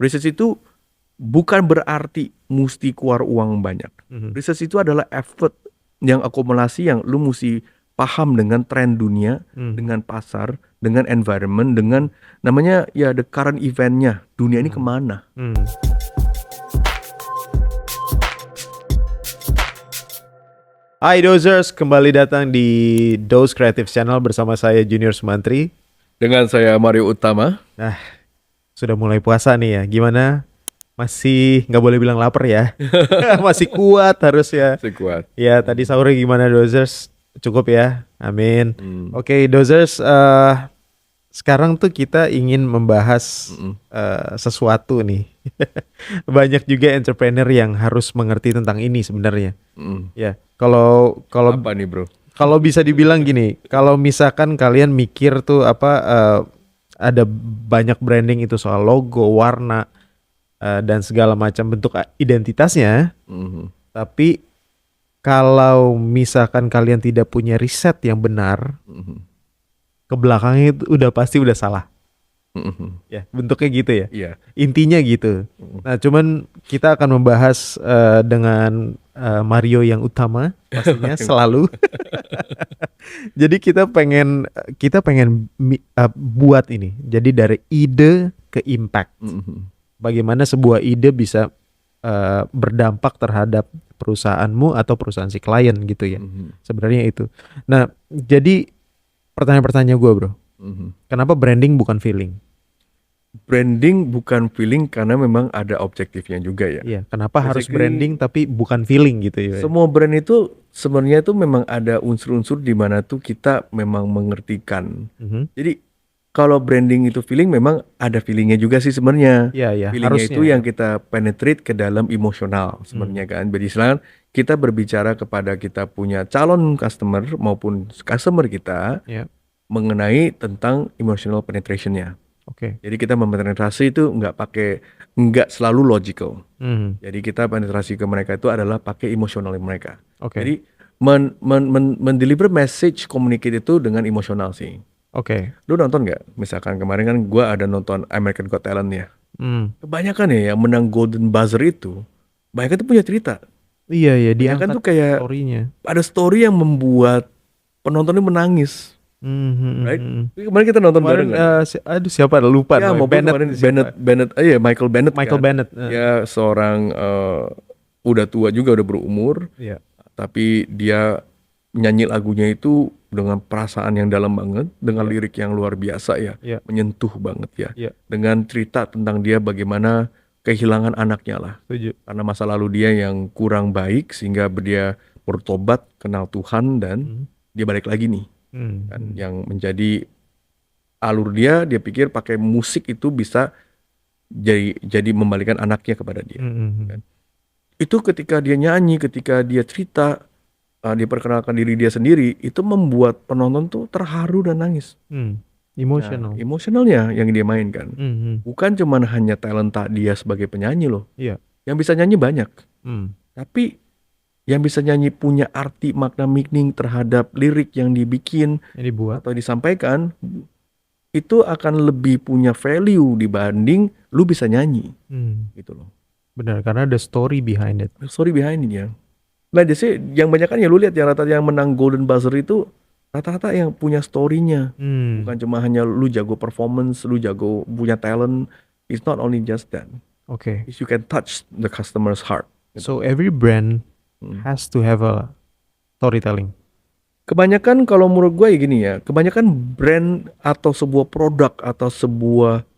Research itu bukan berarti mesti keluar uang banyak. Research itu adalah effort yang akumulasi yang lu mesti paham dengan tren dunia, dengan pasar, dengan environment, dengan namanya ya the current eventnya. Dunia ini kemana? Hai Dozers, kembali datang di Doze Creative Channel bersama saya Junior Sumantri. Dengan saya Mario Utama. Nah, sudah mulai puasa nih ya. Gimana? Masih nggak boleh bilang lapar ya? Masih kuat harus ya. Masih kuat. Ya, tadi sahurnya gimana Dozers? Cukup ya? Amin. Oke, Dozers, sekarang tuh kita ingin membahas sesuatu nih. Banyak juga entrepreneur yang harus mengerti tentang ini sebenarnya. Ya, kalau Apa nih bro? kalau bisa dibilang gini, kalau misalkan kalian mikir tuh ada banyak branding itu soal logo, warna dan segala macam bentuk identitasnya, tapi kalau misalkan kalian tidak punya riset yang benar, ke belakangnya itu udah salah. Ya, bentuknya gitu ya. Iya. Intinya gitu. Nah, cuman kita akan membahas dengan Mario yang utama pastinya selalu. Jadi kita pengen buat ini. Jadi dari ide ke impact. Bagaimana sebuah ide bisa berdampak terhadap perusahaanmu atau perusahaan si klien gitu ya. Sebenarnya itu. Nah, jadi pertanyaan-pertanyaan gue bro. Kenapa branding bukan feeling? Branding bukan feeling karena memang ada objektifnya juga ya. Iya, kenapa harus Basically, branding tapi bukan feeling gitu ya? Semua brand itu sebenarnya itu memang ada unsur-unsur di mana tuh kita memang mengertikan. Jadi kalau branding itu feeling memang ada feelingnya juga sih sebenarnya. Iya, Feelingnya harusnya itu ya. yang kita penetrate ke dalam emosional sebenarnya kan. Jadi selain kita berbicara kepada kita punya calon customer maupun customer kita mengenai tentang emotional penetration-nya. Oke. Jadi kita mempenetrasi itu nggak selalu logical. Jadi kita penetrasi ke mereka itu adalah pakai emosional mereka. Oke. Jadi mendeliver message communicate itu dengan emosional sih. Oke. Lu nonton nggak? Misalkan kemarin kan gue ada nonton American Got Talent ya. Kebanyakan ya yang menang Golden Buzzer itu, banyak itu punya cerita. Iya, Banyak diangkat tuh kayak story-nya. ada story yang membuat penonton ini menangis. Right? Kemarin kita nonton bareng kan? Siapa lupa Ya, namanya. Michael Bennett Michael kan? Bennett. Ya seorang udah tua juga, udah berumur. Iya. Tapi dia nyanyi lagunya itu dengan perasaan yang dalam banget, dengan lirik yang luar biasa ya, menyentuh banget ya. Iya. Dengan cerita tentang dia bagaimana kehilangan anaknya lah. Setuju. Karena masa lalu dia yang kurang baik sehingga dia bertobat, kenal Tuhan dan dia balik lagi nih. Dan yang menjadi alur dia pikir pakai musik itu bisa jadi membalikan anaknya kepada dia. Kan? Itu ketika dia nyanyi, ketika dia cerita, dia perkenalkan diri dia sendiri, itu membuat penonton tuh terharu dan nangis. Emosional. Nah, emosionalnya yang dia mainkan. Bukan cuma hanya talenta dia sebagai penyanyi loh. Iya. Yang bisa nyanyi banyak. Tapi yang bisa nyanyi punya arti makna meaning terhadap lirik yang dibikin Yang dibuat atau disampaikan, itu akan lebih punya value dibanding lu bisa nyanyi. Gitu loh. Benar, karena ada story behind it. Story behind it ya. Nah jadi yang banyak kan ya lu lihat yang rata-rata yang menang Golden Buzzer itu rata-rata yang punya story-nya. Bukan cuma hanya lu jago performance, lu jago punya talent. It's not only just that. Oke. You can touch the customer's heart. So every brand has to have a storytelling. Kebanyakan kalau menurut gue ya gini ya, kebanyakan brand atau sebuah produk atau sebuah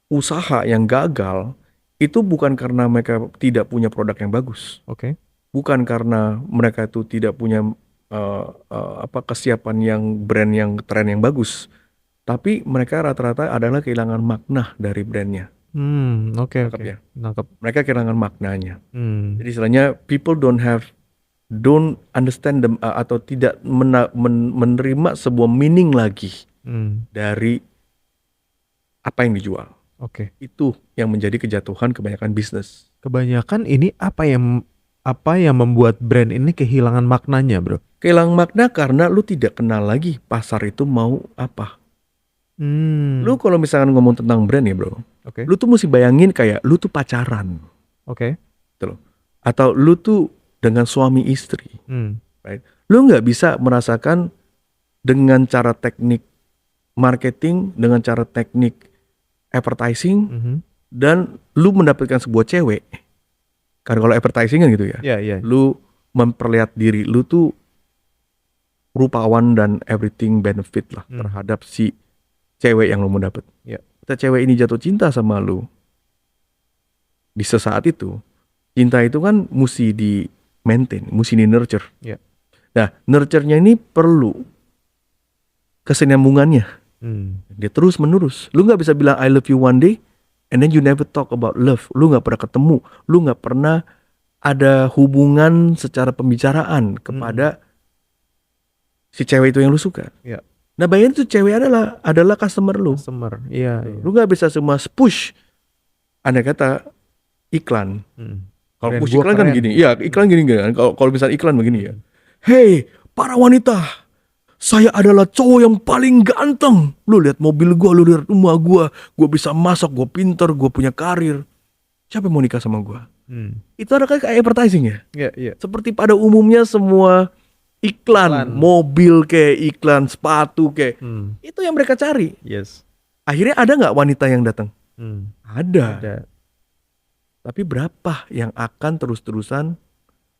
usaha yang gagal itu bukan karena mereka tidak punya produk yang bagus. Oke. Bukan karena mereka itu tidak punya kesiapan yang brand yang tren yang bagus. Tapi mereka rata-rata adalah kehilangan makna dari brandnya. Oke. Ya? Nangkep. Mereka kehilangan maknanya. Jadi istilahnya people don't understand them atau tidak menerima sebuah meaning lagi dari apa yang dijual. Oke. Itu yang menjadi kejatuhan kebanyakan bisnis. Kebanyakan ini apa yang membuat brand ini kehilangan maknanya, bro? Kehilangan makna karena lu tidak kenal lagi pasar itu mau apa. Lu kalau misalkan ngomong tentang brand ya bro, Oke. Lu tuh mesti bayangin kayak lu tuh pacaran. Oke. Gitu loh. Atau lu tuh dengan suami istri. Right? Lu nggak bisa merasakan dengan cara teknik marketing, dengan cara teknik advertising, dan lu mendapatkan sebuah cewek. Karena kalau advertising kan gitu ya. Lu memperlihat diri lu tuh rupawan dan everything benefit lah terhadap si cewek yang lu mau dapet. Kita cewek ini jatuh cinta sama lu. Di sesaat itu, cinta itu kan mesti di maintain, mesti di nurture. Nah, nurture-nya ini perlu kesinambungannya. Dia terus menerus. Lu nggak bisa bilang I love you one day, and then you never talk about love. Lu nggak pernah ketemu, lu nggak pernah ada hubungan secara pembicaraan kepada si cewek itu yang lu suka. Nah, bayangin tuh cewek adalah customer lu. Lu nggak bisa semua push. Andai kata iklan. Kalau push iklan kan gini. Iya, iklan gini kan. Kalau misalnya iklan begini ya. Hey, para wanita, saya adalah cowok yang paling ganteng. Lu lihat mobil gua, lu lihat rumah gua bisa masak, gua pinter, gua punya karir. Siapa yang mau nikah sama gua? Itu ada kayak advertising ya. Seperti pada umumnya semua iklan, mobil kayak iklan sepatu kayak itu yang mereka cari. Akhirnya ada nggak wanita yang datang? Ada. Tapi berapa yang akan terus-terusan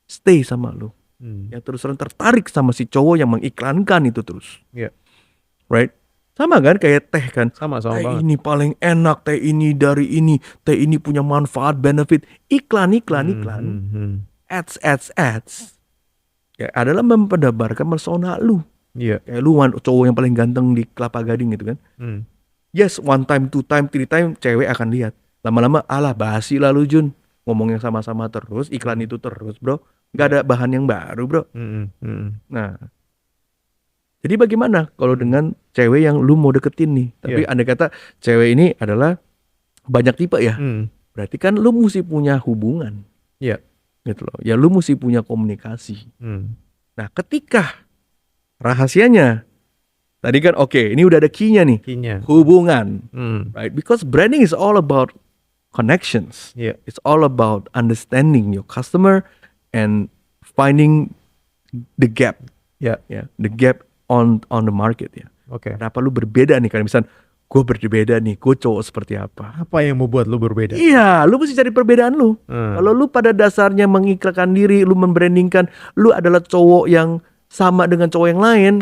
stay sama lu? Yang terus-terusan tertarik sama si cowok yang mengiklankan itu terus. Right? Sama kan kayak teh kan. Sama teh banget. ini paling enak, teh ini dari ini, teh ini punya manfaat, benefit. Iklan. Ads. Ya, adalah memperdebarkan persona lu. Kayak lu cowok yang paling ganteng di Kelapa Gading gitu kan. Yes, 1 time, 2 time, 3 time cewek akan lihat. Lama-lama alah basi lah lu Jun. Ngomong yang sama-sama terus, iklan itu terus, bro. Gak ada bahan yang baru, bro. Nah, jadi bagaimana kalau dengan cewek yang lu mau deketin nih? Tapi andai kata cewek ini adalah banyak tipe ya. Berarti kan lu mesti punya hubungan. Gitu loh. Ya lu mesti punya komunikasi. Nah, ketika rahasianya tadi kan ini udah ada key-nya nih. Hubungan. Right? Because branding is all about connections. It's all about understanding your customer and finding the gap. The gap on the market ya. Kenapa lu berbeda nih? Karena misalnya gue berbeda nih, gue cowok seperti apa? Apa yang membuat lu berbeda? Iya, lu mesti cari perbedaan lu. Kalau lu pada dasarnya mengiklankan diri, lu membrandingkan, lu adalah cowok yang sama dengan cowok yang lain,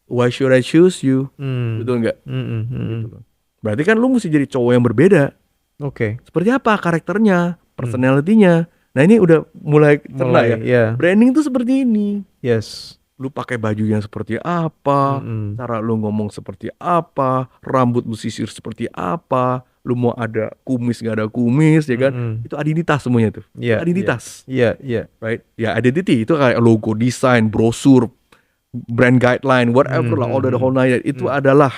why should I choose you? Betul nggak? Gitu. Berarti kan lu mesti jadi cowok yang berbeda. Seperti apa karakternya, personality-nya. Nah ini udah mulai ternak ya. Branding tuh seperti ini. Lu pakai baju yang seperti apa, cara lu ngomong seperti apa, rambut lu sisir seperti apa, lu mau ada kumis gak ada kumis ya kan, itu identitas semuanya tuh. Identitas. Right? Ya identity itu kayak logo, desain, brosur, brand guideline, whatever lah, all the whole night itu adalah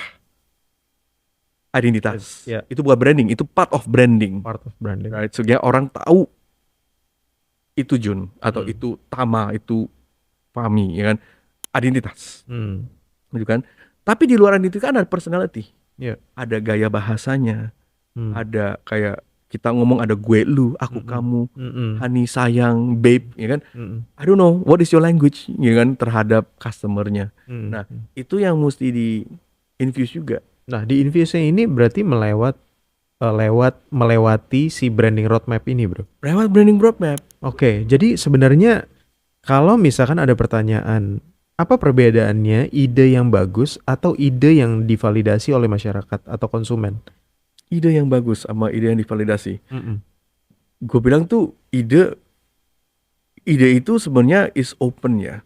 identitas. Itu bukan branding, itu part of branding. Right? Sehingga orang tahu itu Jun atau itu Tama, itu Fahmi, ya kan, identitas, gitu kan. Tapi di luar itu kan ada personality, ada gaya bahasanya, ada kayak kita ngomong ada gue lu, aku kamu, honey sayang, babe, ya kan. I don't know what is your language, ya kan, terhadap customernya. Nah itu yang mesti di infuse juga. Nah di infuse ini berarti melewati si branding roadmap ini, bro. Lewat branding roadmap. Jadi sebenarnya kalau misalkan ada pertanyaan, apa perbedaannya ide yang bagus atau ide yang divalidasi oleh masyarakat atau konsumen? Ide yang bagus sama ide yang divalidasi. Gue bilang tuh ide itu sebenarnya is open ya.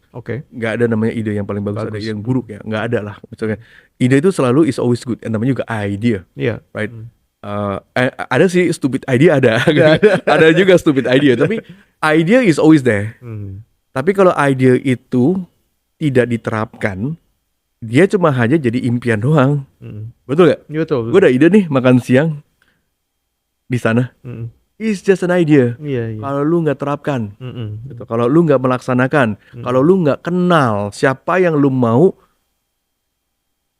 Nggak ada namanya ide yang paling bagus. Ada yang buruk ya. Nggak ada lah. Misalnya ide itu selalu is always good. And namanya juga idea. Right? Ada sih stupid idea ada. Ada juga stupid idea. Tapi idea is always there. Tapi kalau ide itu tidak diterapkan, dia cuma hanya jadi impian doang. Betul gak? Betul. Gue ada ide nih makan siang di sana. It's just an idea. Kalau lu nggak terapkan, gitu. Kalau lu nggak melaksanakan, kalau lu nggak kenal siapa yang lu mau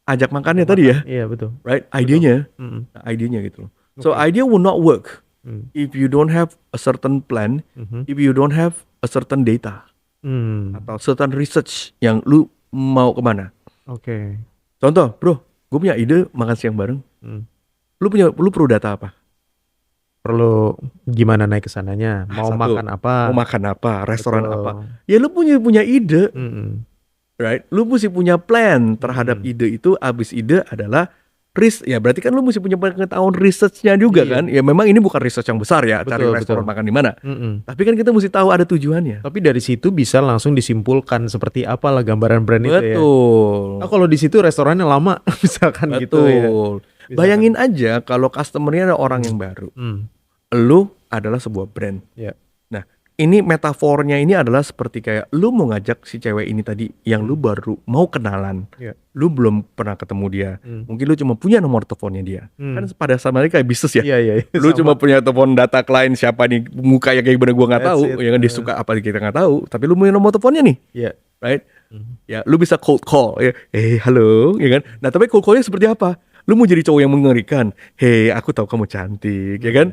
ajak makannya tadi ya. Betul. Right? Idenya, idenya gitu loh. So Oke. idea will not work Hmm. if you don't have a certain plan, if you don't have a certain data Hmm. atau certain research yang lu mau kemana. Oke. Contoh, bro, gue punya ide makan siang bareng. Hmm. Lu perlu data apa? Perlu gimana naik ke sananya? Mau Satu, makan apa? mau makan apa, restoran Betul. apa? Ya lu punya ide, Mm-mm. right? Lu mesti punya plan terhadap ide itu. Abis ide adalah ya berarti kan lu mesti punya pengetahuan researchnya juga Iya. kan. Ya memang ini bukan research yang besar ya, cari Betul, restoran betul. makan di mana. Mm-mm. Tapi kan kita mesti tahu ada tujuannya. Tapi dari situ bisa langsung disimpulkan seperti apalah gambaran brand itu ya. Betul. Oh, kalau di situ restorannya lama misalkan gitu ya. Betul. Misalkan. Bayangin aja kalau customernya ada orang yang baru. Lu adalah sebuah brand. Ya. Nah, ini metafornya ini adalah seperti kayak lu mau ngajak si cewek ini tadi yang lu baru mau kenalan. Ya. Lu belum pernah ketemu dia. Mungkin lu cuma punya nomor teleponnya dia. Kan pada sama kayak bisnis ya. Iya, iya. Lu cuma punya telepon data klien siapa nih, muka yang kayak gimana gua nggak That's tahu, it. yang dia suka apa kita nggak tahu, tapi lu punya nomor teleponnya nih. Iya. Right? Ya, lu bisa cold call ya. Halo, ya kan? Nah, tapi cold callnya seperti apa? Lu mau jadi cowok yang mengerikan. Hey, aku tahu kamu cantik, ya kan?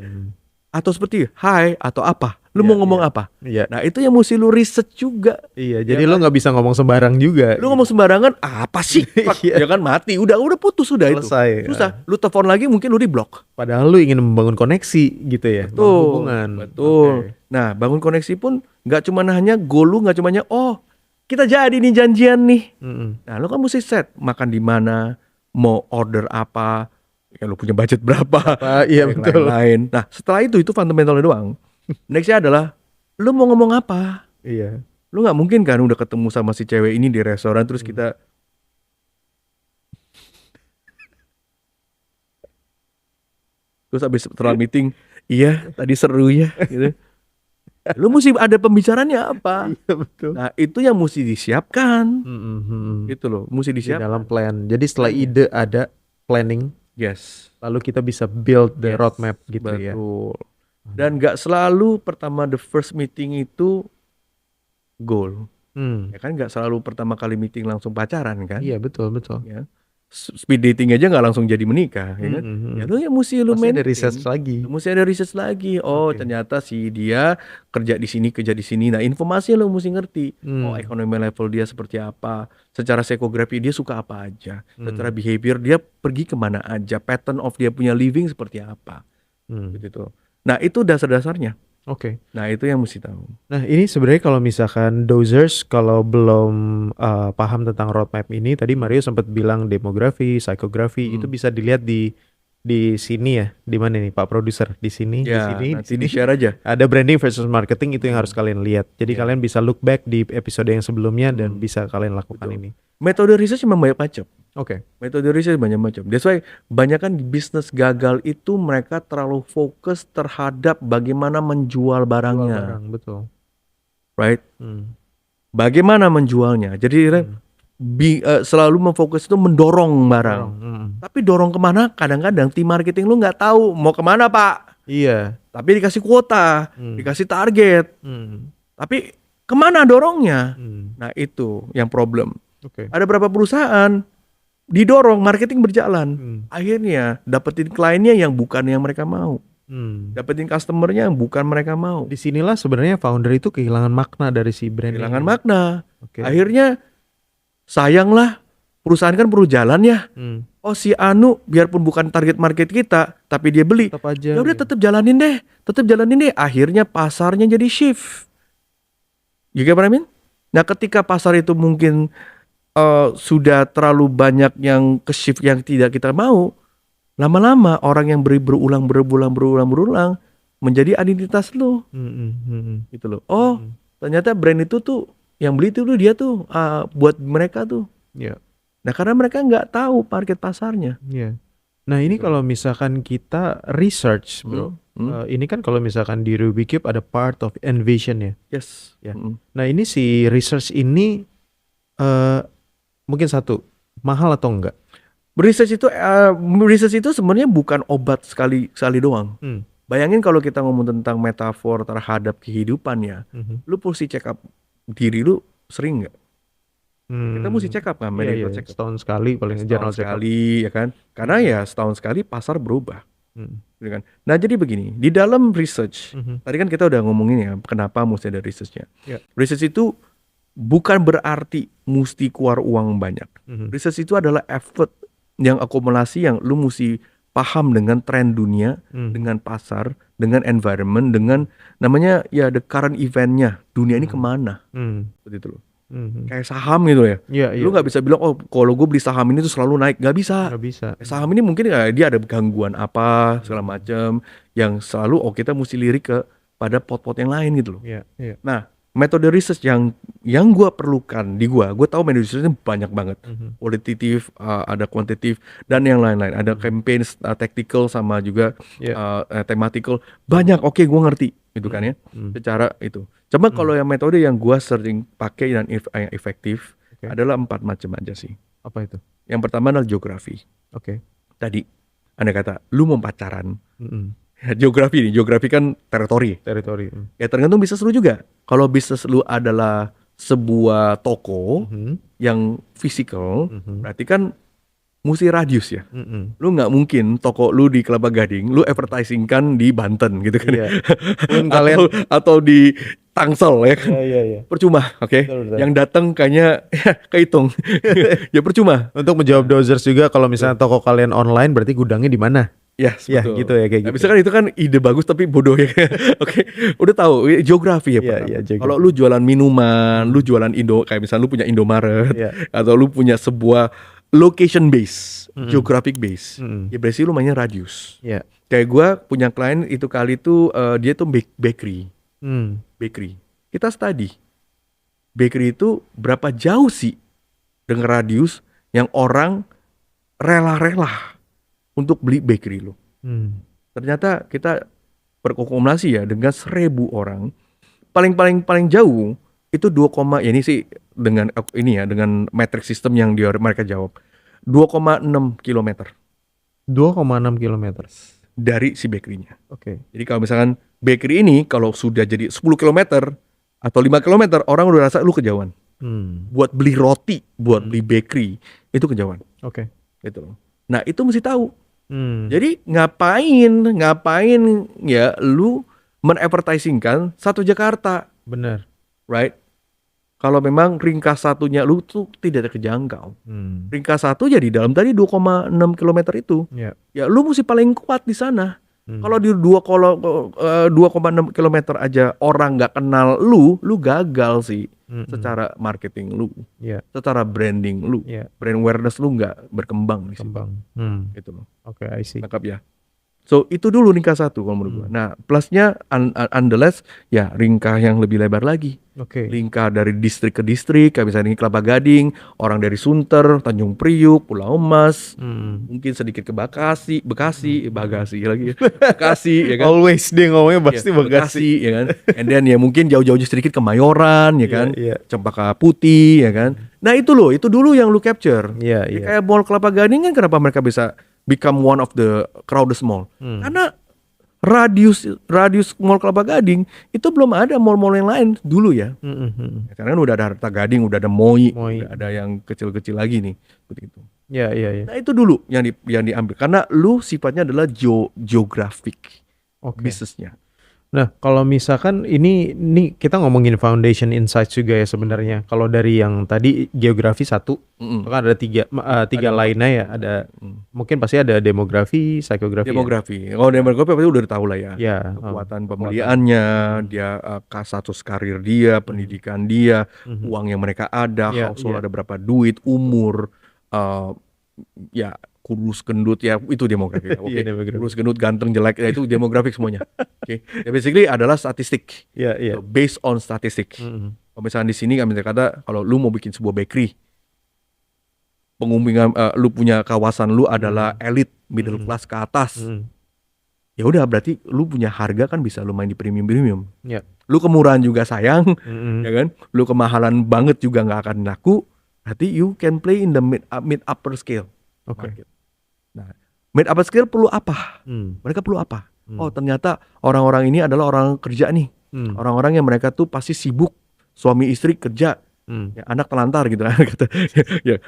Atau seperti hai atau apa? Lu mau ngomong apa? Iya. Nah, itu yang mesti lu riset juga. Iya, jadi lo nggak bisa ngomong sembarang juga. Lu ngomong sembarangan apa sih? Iya. Ya kan mati. Udah putus sudah itu. Selesai. Susah. Lu telepon lagi mungkin lu di blok. Padahal lu ingin membangun koneksi gitu ya. Membangun hubungan. Betul. Oke. Nah, bangun koneksi pun nggak cuma hanya goal lu, nggak cuma hanya oh kita jadi nih janjian nih. Nah, lu kan mesti set makan di mana, mau order apa, ya lu punya budget berapa, Iya, yang betul. lain-lain. Nah, setelah itu fundamentalnya doang. Nextnya adalah lu mau ngomong apa. Iya. Lu nggak mungkin kan udah ketemu sama si cewek ini di restoran terus kita terus habis setelah meeting, iya tadi seru ya gitu. Lu mesti ada pembicaraannya apa? Iya, betul. Nah, itu yang mesti disiapkan. Mm-mm. Gitu loh, mesti Di disiapkan. dalam plan. Jadi setelah ide ada planning, Yes. lalu kita bisa build the Yes, roadmap gitu ya. betul. Dan nggak selalu pertama the first meeting itu goal. Ya kan nggak selalu pertama kali meeting langsung pacaran kan? Iya, betul, betul. Ya. Speed dating aja nggak langsung jadi menikah, ya kan? Ya lu mesti lu Pasti ada maintain. research lagi. Mesti ada research lagi. Oh, ternyata si dia kerja di sini. Nah, informasi lu mesti ngerti. Oh, ekonomi level dia seperti apa. Secara psikografi dia suka apa aja. Secara behavior dia pergi kemana aja. Pattern of dia punya living seperti apa. Gitu. Nah, itu dasar-dasarnya. Oke. Nah, itu yang mesti tahu. Nah, ini sebenarnya kalau misalkan dosers kalau belum paham tentang roadmap ini, tadi Mario sempat bilang demografi, psikografi itu bisa dilihat di sini ya. Di mana nih Pak Produser? Di sini, Ya, di nanti sini. di-share aja. Ada branding versus marketing itu yang harus kalian lihat. Jadi kalian bisa look back di episode yang sebelumnya dan bisa kalian lakukan ini. Metode research memang banyak macam. Oke. Metode riset banyak macam. That's why banyak kan bisnis gagal itu mereka terlalu fokus terhadap bagaimana menjual barangnya, Barang, betul. right? Bagaimana menjualnya. Jadi selalu memfokus itu mendorong barang. Tapi dorong kemana? Kadang-kadang tim marketing lu nggak tahu mau kemana Pak. Iya. Tapi dikasih kuota, dikasih target. Tapi kemana dorongnya? Nah itu yang problem. Oke. Ada berapa perusahaan didorong marketing berjalan, akhirnya dapetin kliennya yang bukan yang mereka mau, dapetin customernya yang bukan mereka mau. Disinilah sebenarnya founder itu kehilangan makna dari si brand. Kehilangan makna. Oke. Akhirnya sayanglah perusahaan kan perlu jalan ya. Oh si Anu biarpun bukan target market kita, tapi dia beli. Tetap aja. Ya udah tetap jalanin deh. Akhirnya pasarnya jadi shift. You get what I mean? Nah ketika pasar itu mungkin sudah terlalu banyak yang ke shift yang tidak kita mau, lama-lama orang yang berulang menjadi identitas lo, gitu loh. Oh, ternyata brand itu tuh yang beli itu tuh dia tuh buat mereka tuh. Iya. Nah karena mereka nggak tahu market pasarnya. Iya. Nah ini kalau misalkan kita research, bro, ini kan kalau misalkan di Rubikip ada part of envision ya. Yes. Ya. Nah ini si research ini mungkin satu, mahal atau enggak? Research itu sebenarnya bukan obat sekali doang. Bayangin kalau kita ngomong tentang metafor terhadap kehidupan ya, lu mesti check up diri lu sering nggak? Kita mesti check up kan, medical check up. Setahun sekali paling Setahun general check up. sekali ya kan, karena ya setahun sekali pasar berubah. gitu kan. Nah jadi begini, di dalam research, tadi kan kita udah ngomongin ya kenapa mesti ada researchnya. Research itu bukan berarti mesti keluar uang banyak. Research itu adalah effort yang akumulasi yang lu mesti paham dengan tren dunia, dengan pasar, dengan environment, dengan namanya ya the current eventnya, dunia ini kemana, seperti itu loh. Kayak saham gitu ya. Lu nggak bisa bilang oh kalau gue beli saham ini tuh selalu naik, nggak bisa. Saham ini mungkin ya, dia ada gangguan apa segala macam yang selalu kita mesti lirik ke pada pot-pot yang lain gitu loh. Nah metode research yang gue perlukan di gue tahu metode researchnya banyak banget, kualitatif, ada kuantitatif dan yang lain-lain, ada campaign, tactical sama juga thematical, banyak. Oke, gue ngerti gitu kan ya, secara itu. Cuma kalau yang metode yang gue sering pakai dan yang efektif adalah 4 macam aja sih. Apa itu? Yang pertama adalah geografi. Tadi Anda kata lu mau pacaran. Geografi kan teritori. Ya tergantung bisnis lu juga. Kalau bisnis lu adalah sebuah toko yang physical, berarti kan mesti radius ya. Lu nggak mungkin toko lu di Kelapa Gading, lu advertising kan di Banten gitu kan. Atau di Tangsel ya kan. Percuma, Yang datang kayaknya kehitung. Ya percuma. Untuk menjawab dozers juga, kalau misalnya toko kalian online berarti gudangnya di mana? Betul. Gitu ya, kayak gitu. Bisa kan itu kan ide bagus tapi bodoh ya. Udah tahu geografi ya Pak. Kalau lu jualan minuman, lu jualan kayak misalnya lu punya Indomaret, atau lu punya sebuah location base, geographic base, ya berarti lu mainnya radius. Kayak gue punya klien itu kali itu dia tuh bakery. Bakery. Kita study bakery itu berapa jauh sih dengan radius yang orang rela-rela untuk beli bakery lo. Ternyata kita berkomunikasi ya dengan 1.000 orang. Paling jauh itu 2, ya ini sih dengan ini ya dengan metric system yang mereka jawab 2,6 kilometer. 2,6 kilometer dari si bakery-nya. Jadi kalau misalkan bakery ini kalau sudah jadi 10 kilometer atau 5 kilometer, orang udah rasa lu kejauhan. Buat beli roti, buat beli bakery itu kejauhan. Gitu loh. Nah itu mesti tahu. Jadi ngapain ya lu men-advertisingkan satu Jakarta. Benar. Right? Kalau memang ringkas satunya lu tuh tidak terjangkau. Ringkas satu jadi dalam tadi 2,6 kilometer itu. Ya lu mesti paling kuat di sana. Kalau di 2,6 kilometer aja orang nggak kenal lu gagal sih. Secara marketing lu, secara branding lu, brand awareness lu nggak berkembang di situ. Gitu loh. I see. Lengkap ya. So itu dulu ringkas satu kalau menurut gua. Nah plusnya unless ya ringkah yang lebih lebar lagi. Ringkah dari distrik ke distrik, kayak misalnya ini Kelapa Gading, orang dari Sunter, Tanjung Priuk, Pulau Mas, mungkin sedikit ke Bekasi lagi, Bekasi ya kan. Always dia ngomongnya pasti Bekasi ya kan. And then ya mungkin jauh-jauh sedikit ke Mayoran ya kan, Cempaka Putih ya kan. Nah itu dulu yang lu capture. Kayak Mall Kelapa Gading kan kenapa mereka bisa become one of the crowded mall? Karena radius Mall Kelapa Gading itu belum ada mall-mall yang lain dulu ya. Karena kan udah ada Harta Gading, udah ada Moi. Udah ada yang kecil-kecil lagi nih, begitu. Nah itu dulu yang diambil karena lu sifatnya adalah geographic bisnisnya. Nah kalau misalkan ini kita ngomongin foundation insights juga ya sebenarnya. Kalau dari yang tadi geografi satu, kan ada tiga lainnya ya. Ada mungkin pasti ada demografi, psikografi. Kalau demografi pasti udah tahu lah ya. Kekuatan pembeliannya, dia status karir dia, pendidikan dia, uang yang mereka ada, household ada berapa duit, umur, ya kurus gendut ya itu demografi. Kurus gendut ganteng jelek ya itu demografik semuanya. Ya basically adalah statistik. So, based on statistik. Kalau misalnya di sini kami kata kalau lu mau bikin sebuah bakery, pengumuman lu punya kawasan lu adalah elit middle class ke atas. Ya udah berarti lu punya harga kan bisa lu main di premium. Lu kemurahan juga sayang, ya kan? Lu kemahalan banget juga nggak akan laku. Berarti you can play in the mid upper scale. Nah, mid upper scale perlu apa? Mereka perlu apa? Oh ternyata orang-orang ini adalah orang kerja nih. Orang-orang yang mereka tuh pasti sibuk, suami istri kerja, ya, anak telantar gitu kan.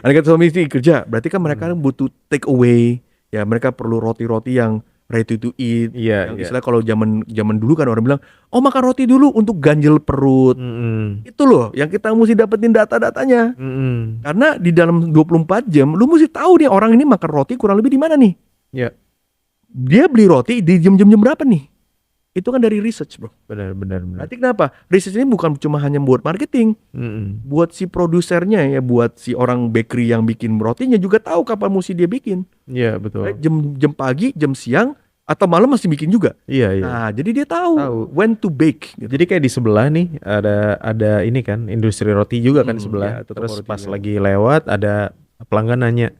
Anak suami istri kerja, berarti kan mereka butuh take away. Ya mereka perlu roti-roti yang ready to eat. Iya, Yang istilah kalau zaman dulu kan orang bilang, oh makan roti dulu untuk ganjel perut. Itu loh yang kita mesti dapetin data-datanya. Karena di dalam 24 jam lu mesti tahu nih orang ini makan roti kurang lebih di mana nih. Iya. Dia beli roti di jam-jam berapa nih? Itu kan dari research, bro. Benar. Berarti kenapa? Research ini bukan cuma hanya buat marketing, buat si produsernya ya, buat si orang bakery yang bikin rotinya juga tahu kapan mesti dia bikin. Iya, betul. Jam pagi, jam siang, atau malam masih bikin juga. Iya. Nah, jadi dia tahu when to bake. Gitu. Jadi kayak di sebelah nih ada ini kan industri roti juga kan di sebelah. Ya, terus pas juga. lagi lewat ada pelanggan nanya,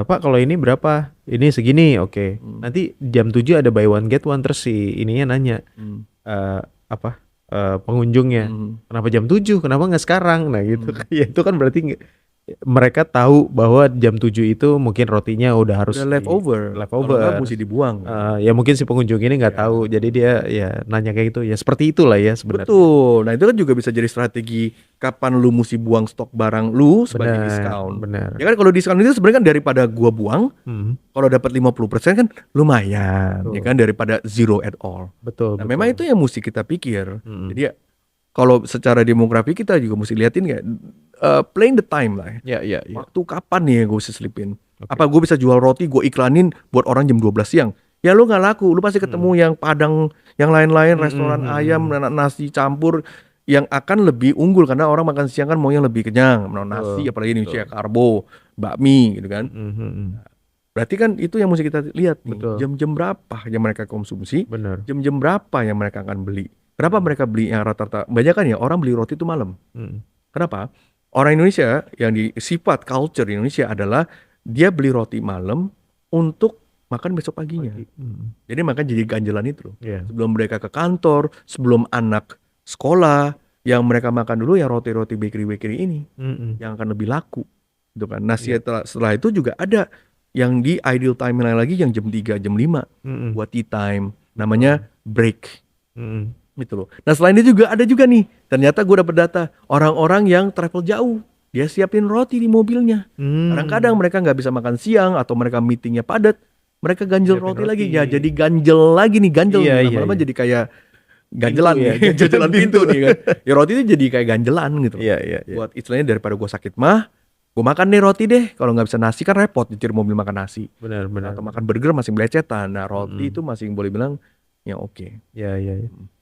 Pak kalau ini berapa? Ini segini, oke. Nanti jam 7 ada buy one get one, terus si ininya nanya pengunjungnya, kenapa jam 7? Kenapa nggak sekarang? Nah gitu. Ya itu kan berarti mereka tahu bahwa jam 7 itu mungkin rotinya udah harus leftover. Kalau nggak mesti dibuang. Ya mungkin si pengunjung ini nggak tahu, jadi dia ya nanya kayak gitu. Ya seperti itulah ya sebenarnya. Betul. Nah itu kan juga bisa jadi strategi kapan lu mesti buang stok barang lu sebagai diskon. Benar. Ya kan kalau diskon itu sebenarnya kan daripada gua buang, kalau dapat 50% kan lumayan. Ya kan daripada zero at all. Betul. Nah memang itu yang mesti kita pikir. Jadi ya kalau secara demografi kita juga mesti liatin kayak playing the time lah. Ya. Waktu kapan nih yang gue bisa selipin? Apa gue bisa jual roti, gue iklanin buat orang jam 12 siang? Ya lu gak laku, lu pasti ketemu yang Padang, yang lain-lain, restoran ayam, nasi campur yang akan lebih unggul karena orang makan siang kan mau yang lebih kenyang, mau nasi apalagi Indonesia karbo, bakmi gitu kan. Berarti kan itu yang mesti kita lihat nih, jam-jam berapa yang mereka konsumsi, jam-jam berapa yang mereka akan beli. Kenapa mereka beli yang rata-rata? Banyak kan ya orang beli roti itu malam. Kenapa? Orang Indonesia yang di sifat culture di Indonesia adalah dia beli roti malam untuk makan besok paginya. Jadi makanya jadi ganjelan itu loh. Sebelum mereka ke kantor, sebelum anak sekolah, yang mereka makan dulu ya roti-roti bakery ini yang akan lebih laku. Gitu kan. Nah setelah itu juga ada yang di ideal time lagi yang jam 3, jam 5 buat tea time. Namanya break. Gitu loh. Nah selain itu juga ada juga nih, ternyata gue dapet data orang-orang yang travel jauh, dia siapin roti di mobilnya. Kadang-kadang mereka nggak bisa makan siang atau mereka meetingnya padat, mereka ganjel roti lagi ya, jadi ganjel lagi nih, lama-lama jadi kayak ganjelan ya, ganjelan pintu nih kan. Ya roti itu jadi kayak ganjelan gitu. Buat istilahnya daripada gue sakit mah, gue makan nih roti deh. Kalau nggak bisa nasi kan repot nyetir mobil makan nasi. Benar. Atau makan burger masih belecetan. Nah roti itu masih boleh bilang ya oke. Ya.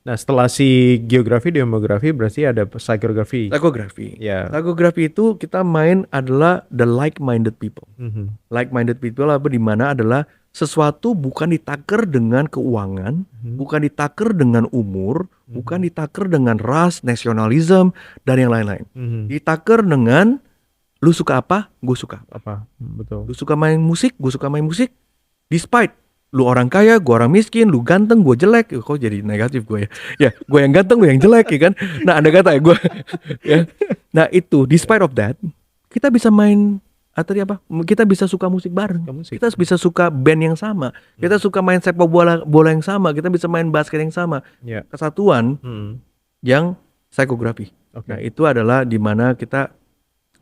Nah setelah si geografi, demografi berarti ada psikografi. Ya. Psikografi itu kita main adalah the like-minded people. Like-minded people apa di mana adalah sesuatu bukan ditaker dengan keuangan, bukan ditaker dengan umur, bukan ditaker dengan ras, nasionalisme dan yang lain-lain. Ditaker dengan lu suka apa, gue suka apa. Betul. Lu suka main musik, gue suka main musik. Despite lu orang kaya, gue orang miskin, lu ganteng, gue jelek. Kok jadi negatif gue ya? Ya, gue yang ganteng, lu yang jelek ya kan? Nah, Anda kata ya gue. Ya. Nah itu, despite of that, kita bisa main kita bisa suka musik bareng. Kita bisa suka band yang sama. Kita suka main sepak bola yang sama. Kita bisa main basket yang sama. Kesatuan yang psikografi. Nah itu adalah di mana kita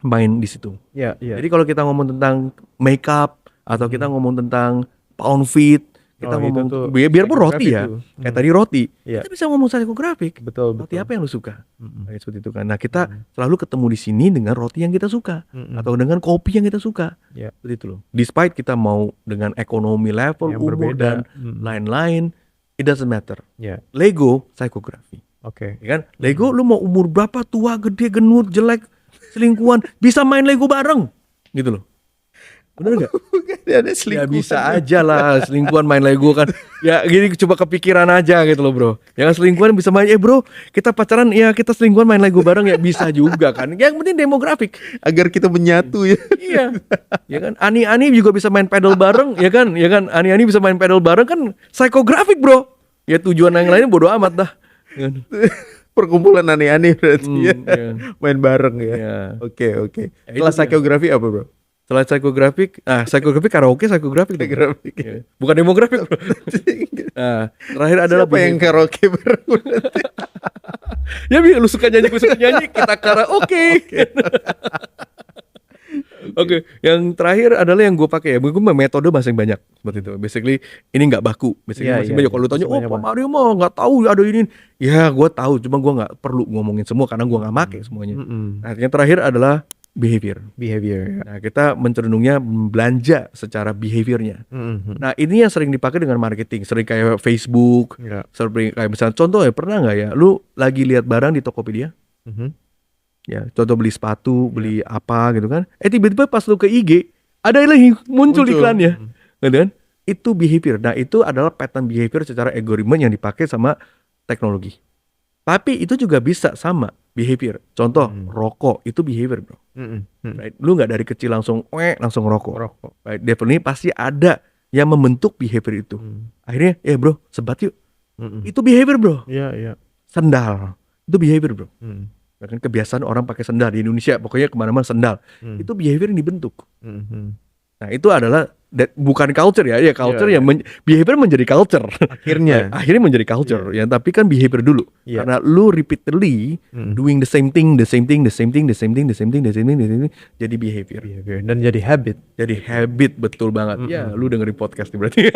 main di situ. Jadi kalau kita ngomong tentang makeup atau kita ngomong tentang pound feet, kita ngomong biarpun roti ya, kayak tadi roti, kita bisa ngomong psikografik. Betul. Roti apa yang lu suka? Kayak seperti itu kan. Nah kita selalu ketemu di sini dengan roti yang kita suka atau dengan kopi yang kita suka. Seperti itu loh. Despite kita mau dengan ekonomi level, yang umur berbeda, dan lain-lain, it doesn't matter. Lego psikografi. Ya kan? Lego lu mau umur berapa, tua, gede, genut, jelek, selingkuhan, bisa main Lego bareng. Gitu loh. Bener gak? Ya bisa aja lah selingkuhan main Lego kan. Ya gini coba kepikiran aja gitu loh bro. Yang selingkuhan bisa main, bro kita pacaran ya kita selingkuhan main Lego bareng ya bisa juga kan. Yang penting demografik. Agar kita menyatu ya. Iya. Ya kan Ani juga bisa main pedal bareng ya kan. Ya kan Ani bisa main pedal bareng kan psikografik bro. Ya tujuan yang lainnya bodo amat dah. Perkumpulan aneh-aneh berarti ya. Main bareng ya. Oke. Setelah psikografi apa bro? Setelah psikografik, psikografik karaoke, psikografik. Ya. Bukan demografik. Nah, terakhir adalah siapa yang karaoke bareng? Ya lu suka nyanyi, gue suka nyanyi, kita karaoke. Oke, yang terakhir adalah yang gue pakai ya. Gue metode masih banyak seperti itu. Basically ini nggak baku. Basically masih banyak. Kalau lu tanya, Masih Pak banyak. Mario mah nggak tahu ada ini. Ya gue tahu, cuma gue nggak perlu ngomongin semua karena gue nggak pakai semuanya. Nah, yang terakhir adalah behavior. Behavior. Nah, kita mencerminnya belanja secara behaviornya. Nah, ini yang sering dipakai dengan marketing, sering kayak Facebook, sering kayak misalnya contoh ya, pernah nggak ya, lu lagi lihat barang di Tokopedia, ya, contoh beli sepatu, beli apa gitu kan, tiba-tiba pas lu ke IG, ada lagi muncul iklannya, gitu kan? Itu behavior. Nah, itu adalah pattern behavior secara algoritma yang dipakai sama teknologi. Tapi itu juga bisa sama behavior. Contoh, rokok itu behavior, bro. Right? Lu nggak dari kecil langsung rokok. Right? Definitely pasti ada yang membentuk behavior itu. Akhirnya, bro, sebat yuk. Itu behavior, bro. Iya. Sendal, itu behavior, bro. Kan kebiasaan orang pakai sendal di Indonesia, pokoknya kemana-mana sendal. Itu behavior yang dibentuk. Nah, itu adalah bukan culture ya, culture yang behavior menjadi culture. Akhirnya menjadi culture. Ya, tapi kan behavior dulu. Karena lu repeatedly doing the same thing, jadi behavior. Dan jadi habit. Jadi habit, betul banget. Ya, lu dengerin podcast nih berarti.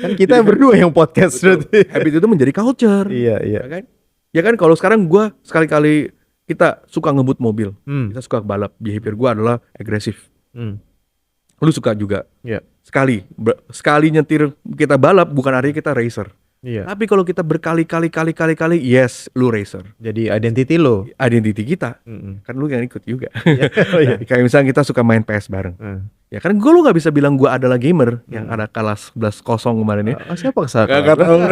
Kan kita berdua yang podcast berarti. Habit itu menjadi culture. Iya. Ya kan kalau sekarang gue sekali-kali kita suka ngebut mobil, kita suka balap, behavior gue adalah agresif. Lu suka juga. Sekali nyetir kita balap bukan artinya kita racer. Tapi kalau kita berkali-kali, yes, lu racer. Jadi identity lo. Identity kita. Kan lu yang ikut juga. Kayak misalnya kita suka main PS bareng. Ya kan lu gak bisa bilang gue adalah gamer yang ada kalah 11-0 kemarin ya. Siapa kesalahan? Gak tahu.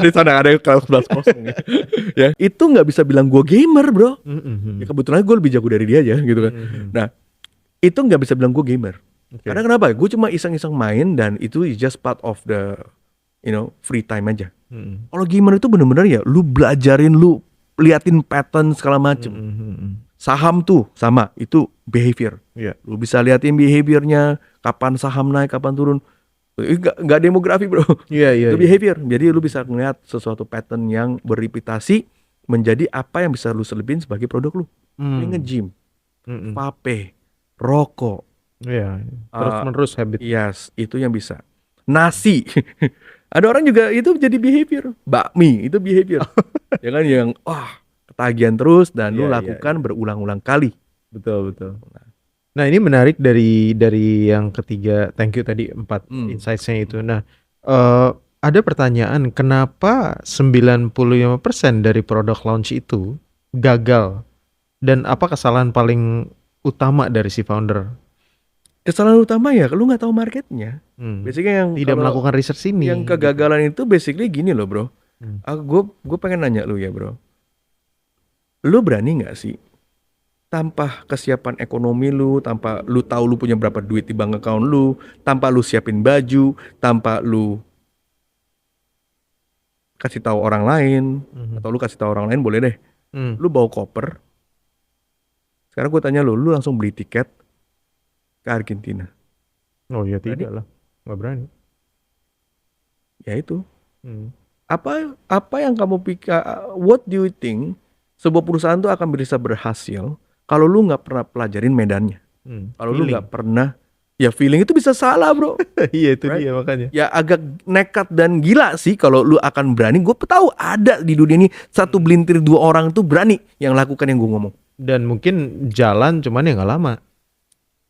Di sana ada yang kalah 11-0 ya. Itu gak bisa bilang gue gamer, bro. Ya kebetulan gue lebih jago dari dia aja gitu kan. Nah, itu gak bisa bilang gue gamer. Karena kenapa? Gue cuma iseng-iseng main dan itu is just part of the free time aja. Kalau gamer itu bener-bener ya lu belajarin, lu liatin pattern segala macem. Saham tuh sama, itu behavior. Lu bisa liatin behaviornya, kapan saham naik, kapan turun. Gak demografi, bro. Itu behavior. Jadi lu bisa ngeliat sesuatu pattern yang berreputasi menjadi apa yang bisa lu selipin sebagai produk lu. Nge-gym, vape, rokok. Terus-menerus habit. Yes, itu yang bisa. Nasi. Ada orang juga itu jadi behavior. Bakmi itu behavior. Ya kan yang ketagihan terus dan lu lakukan berulang-ulang kali. Betul. Nah, ini menarik dari yang ketiga. Thank you tadi 4 insights-nya itu. Nah, ada pertanyaan, kenapa 95% dari produk launch itu gagal? Dan apa kesalahan paling utama dari si founder? Kesalahan utama ya, lu nggak tahu marketnya. Basically yang tidak melakukan research ini. Yang kegagalan itu basically gini loh, bro. Gue pengen nanya lu ya, bro. Lu berani nggak sih tanpa kesiapan ekonomi lu, tanpa lu tahu lu punya berapa duit di bank account lu, tanpa lu siapin baju, tanpa lu kasih tahu orang lain, atau lu kasih tahu orang lain boleh deh. Lu bawa koper. Sekarang gue tanya lu langsung beli tiket ke Argentina. Oh ya, tidak lah, nggak berani. Ya itu. Apa yang kamu pikir? What do you think sebuah perusahaan tuh akan bisa berhasil kalau lu nggak pernah pelajarin medannya? Kalau lu nggak pernah, ya feeling itu bisa salah, bro. Iya itu dia makanya. Ya agak nekat dan gila sih kalau lu akan berani. Gue tahu ada di dunia ini satu belintir 2 orang tuh berani yang lakukan yang gue ngomong. Dan mungkin jalan cuman ya nggak lama.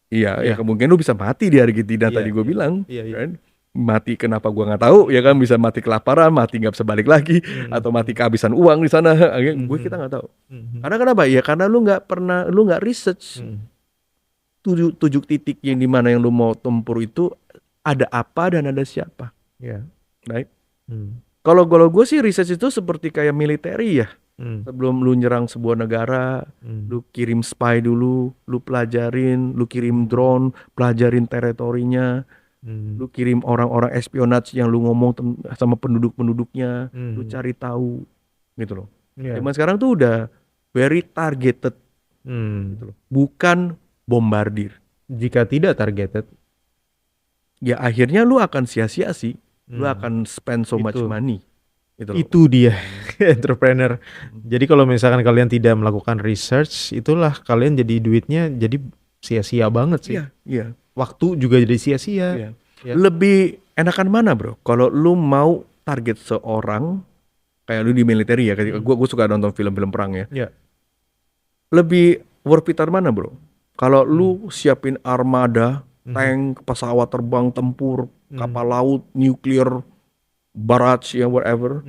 Iya, ya kemungkinan lu bisa mati di Argentina tadi gue bilang. Right? Mati kenapa gue nggak tahu, ya kan, bisa mati kelaparan, mati nggak bisa balik lagi, atau mati kehabisan uang di sana. Kita nggak tahu. Karena kenapa? Ya karena lu nggak research 7 titik yang dimana yang lu mau tempur itu ada apa dan ada siapa. Right? Kalau gue sih research itu seperti kayak militeri ya. Sebelum lu nyerang sebuah negara, lu kirim spy dulu, lu pelajarin, lu kirim drone, pelajarin teritorinya, lu kirim orang-orang espionage yang lu ngomong sama penduduk-penduduknya, lu cari tahu, gitu loh. Zaman sekarang tuh udah very targeted, gitu loh. Bukan bombardir. Jika tidak targeted, ya akhirnya lu akan sia-sia sih, lu akan spend so much money. Itu dia entrepreneur. Jadi kalau misalkan kalian tidak melakukan research, itulah kalian jadi duitnya jadi sia-sia banget sih. Iya. Waktu juga jadi sia-sia. Iya. Ya. Lebih enakan mana bro? Kalau lu mau target seorang, kayak lu di militer ya, ketika gue suka nonton film-film perang ya. Iya. Lebih worth it mana bro? Kalau lu siapin armada, tank, pesawat terbang tempur, kapal laut, nuklir, barrage, ya whatever,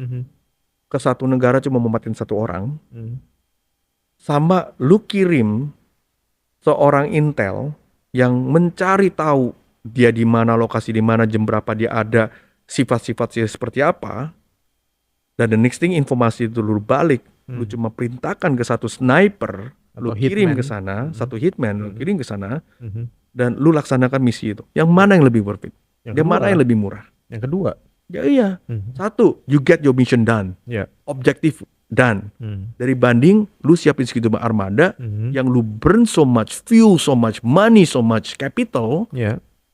ke satu negara cuma mematin satu orang, sama lu kirim seorang intel yang mencari tahu dia di mana, lokasi di mana, jam berapa dia ada, sifat-sifatnya seperti apa, dan the next thing informasi itu lu balik, lu cuma perintahkan ke satu sniper, lu kirim ke sana, satu hitman, lu kirim ke sana, dan lu laksanakan misi itu. Yang mana yang lebih worth it? Yang mana yang lebih murah? Yang kedua. Ya iya. Satu, you get your mission done. Objektif done. Dari banding lu siapin segitu banyak armada yang lu burn so much fuel, so much money, so much capital.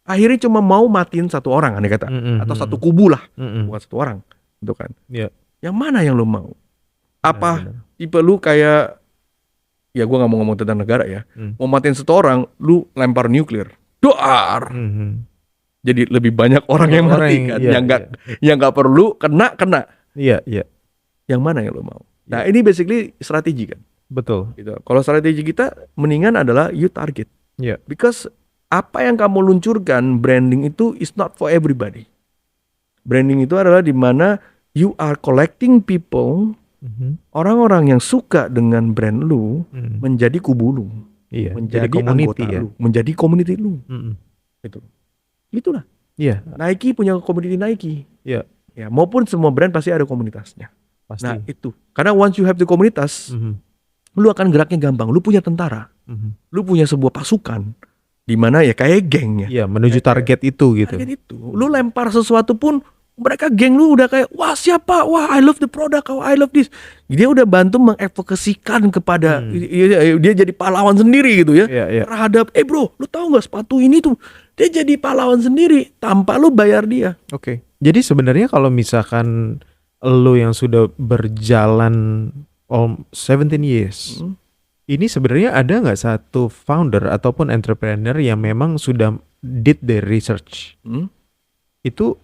Akhirnya cuma mau matiin satu orang, aneh kata, atau satu kubu lah, bukan satu orang, gitu kan? Yang mana yang lu mau? Apa tipe lu kayak, ya gue nggak mau ngomong tentang negara ya, mau matiin satu orang, lu lempar nuklir, doar. Jadi lebih banyak orang yang mati kan, yang nggak perlu kena. Yang mana yang lu mau? Nah ini basically strategi kan. Betul. Gitu. Kalau strategi kita mendingan adalah you target. Because apa yang kamu luncurkan, branding itu is not for everybody. Branding itu adalah di mana you are collecting people, orang-orang yang suka dengan brand lu, menjadi kubu lu, menjadi community lu, menjadi community lu. Itu. Itulah. Nike punya community Nike. Ya, maupun semua brand pasti ada komunitasnya. Pasti. Nah itu. Karena once you have the komunitas, lu akan geraknya gampang. Lu punya tentara, lu punya sebuah pasukan. Di mana ya kayak geng ya. Menuju target itu gitu. Target itu. Lu lempar sesuatu pun mereka geng lu udah kayak wah siapa? Wah I love the product, oh, I love this. Dia udah bantu mengadvokasikan kepada dia jadi pahlawan sendiri gitu ya. Terhadap bro, lu tahu nggak sepatu ini tuh dia jadi pahlawan sendiri tanpa lu bayar dia. Jadi sebenarnya kalau misalkan lu yang sudah berjalan 17 years, ini sebenarnya ada nggak satu founder ataupun entrepreneur yang memang sudah did the research itu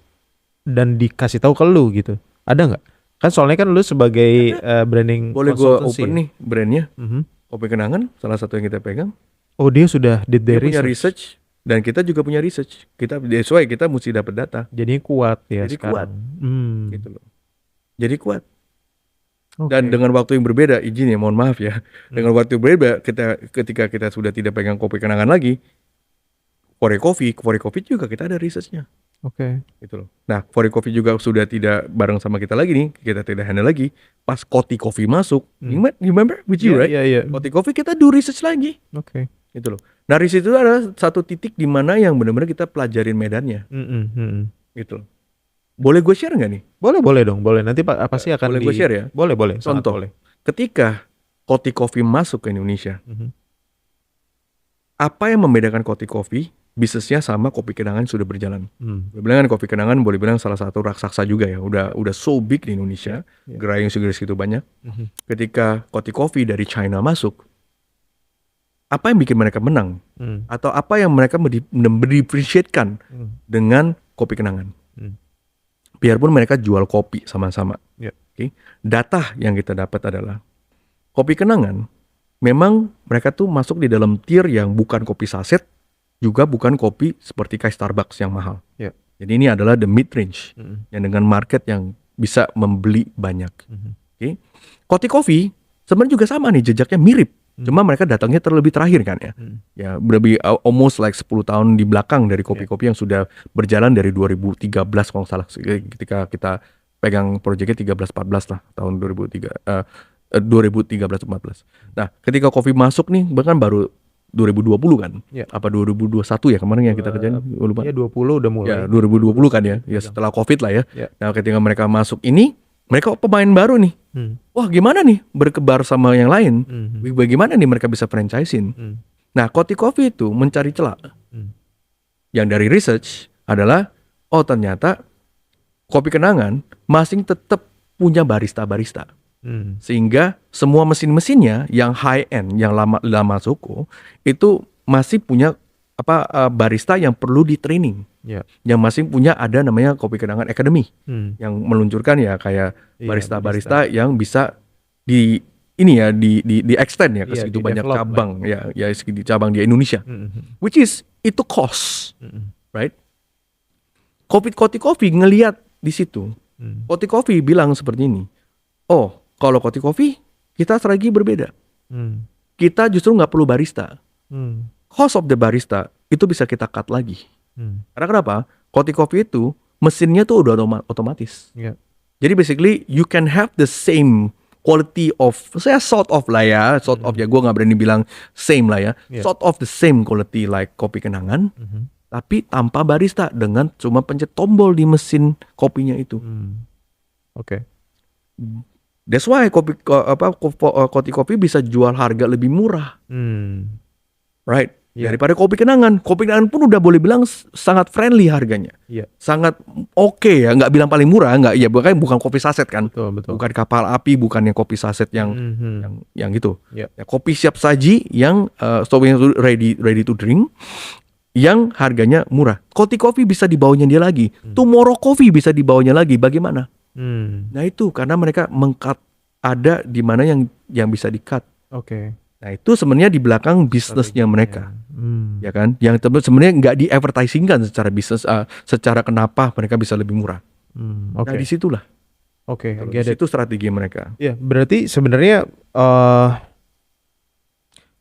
dan dikasih tahu ke lu gitu? Ada nggak? Kan soalnya kan lu sebagai branding boleh gue open nih brandnya. Kopi Kenangan salah satu yang kita pegang. Oh dia sudah did the punya research dan kita juga punya research. Kita sesuai kita mesti dapat data. Jadi kuat ya. Jadi sekarang. Kuat. Gitu loh. Jadi kuat. Dan dengan waktu yang berbeda, izin ya, mohon maaf ya. Dengan waktu yang berbeda, ketika kita sudah tidak pegang Kopi Kenangan lagi, For Coffee juga kita ada researchnya. Gitu loh. Nah, For Coffee juga sudah tidak bareng sama kita lagi nih, kita tidak handle lagi. Pas Koti Coffee masuk, you remember with you, right? Koti Coffee kita do research lagi. Gitu loh. Nah, research itu adalah satu titik di mana yang benar-benar kita pelajarin medannya. Gitu loh. Boleh gue share nggak nih? Boleh dong, boleh. Nanti apa sih akan boleh gue share ya? Boleh. Contoh, ketika Koti Coffee masuk ke Indonesia, apa yang membedakan Koti Coffee bisnisnya sama Kopi Kenangan sudah berjalan? Boleh bilang kan Kopi Kenangan boleh bilang salah satu raksasa juga ya, udah so big di Indonesia, gerai yang segitu banyak. Ketika Koti Coffee dari China masuk, apa yang bikin mereka menang? Atau apa yang mereka mendifferentiatekan dengan Kopi Kenangan? Biarpun mereka jual kopi sama-sama. Data yang kita dapat adalah Kopi Kenangan memang mereka tuh masuk di dalam tier yang bukan kopi saset, juga bukan kopi seperti kayak Starbucks yang mahal. Jadi ini adalah the mid range yang dengan market yang bisa membeli banyak. Koti Coffee sebenarnya juga sama nih, jejaknya mirip. Cuma mereka datangnya terlebih terakhir kan ya. Ya lebih almost like 10 tahun di belakang dari kopi-kopi yang sudah berjalan dari 2013 kalau nggak salah. Ketika kita pegang proyeknya 13-14 lah tahun 2013-14. Nah, ketika kopi masuk nih bahkan baru 2020 kan. Apa 2021 ya kemarin yang kita kerjain, lupa. Ya 20 udah mulai. Ya 2020 kan ya. Ya setelah Covid lah ya. Nah, ketika mereka masuk ini, mereka pemain baru nih. Wah gimana nih berkebar sama yang lain? Bagaimana nih mereka bisa franchisein? Nah, Koti Coffee itu mencari celah. Yang dari research adalah, oh ternyata Kopi Kenangan masing tetap punya barista-barista. Sehingga semua mesin-mesinnya yang high end, yang lama suku, itu masih punya barista yang perlu di training. Yang masih punya ada namanya Kopi Kenangan Academy yang meluncurkan ya kayak barista-barista yang bisa di extend ya ke segitu banyak cabang ya segitu cabang di Indonesia. Which is itu cost. Right? Koti Coffee ngelihat di situ. Koti Coffee bilang seperti ini. Oh, kalau Koti Coffee kita strategi berbeda. Kita justru nggak perlu barista. Cost of the barista itu bisa kita cut lagi. Karena kenapa? Koti Coffee itu mesinnya tuh udah otomatis. Jadi basically you can have the same quality of, saya sort of ya, gue nggak berani bilang same lah ya, sort of the same quality like Kopi Kenangan, tapi tanpa barista dengan cuma pencet tombol di mesin kopinya itu. That's why Koti Coffee bisa jual harga lebih murah, right? Daripada Kopi Kenangan. Kopi Kenangan pun udah boleh bilang sangat friendly harganya, sangat oke ya, nggak bilang paling murah, nggak ya, bukan kopi saset kan, betul. Bukan kapal api, bukan yang kopi saset yang gitu. Ya, kopi siap saji yang ready to drink, yang harganya murah. Koti Coffee bisa dibawanya dia lagi, Tomorrow Coffee bisa dibawanya lagi, bagaimana? Nah itu karena mereka meng-cut, ada di mana yang bisa di-cut. Nah itu sebenarnya di belakang bisnisnya mereka, ya kan? Yang sebenarnya nggak di-advertisingkan secara bisnis, secara kenapa mereka bisa lebih murah. Nah disitulah. Itu strategi mereka. Berarti sebenarnya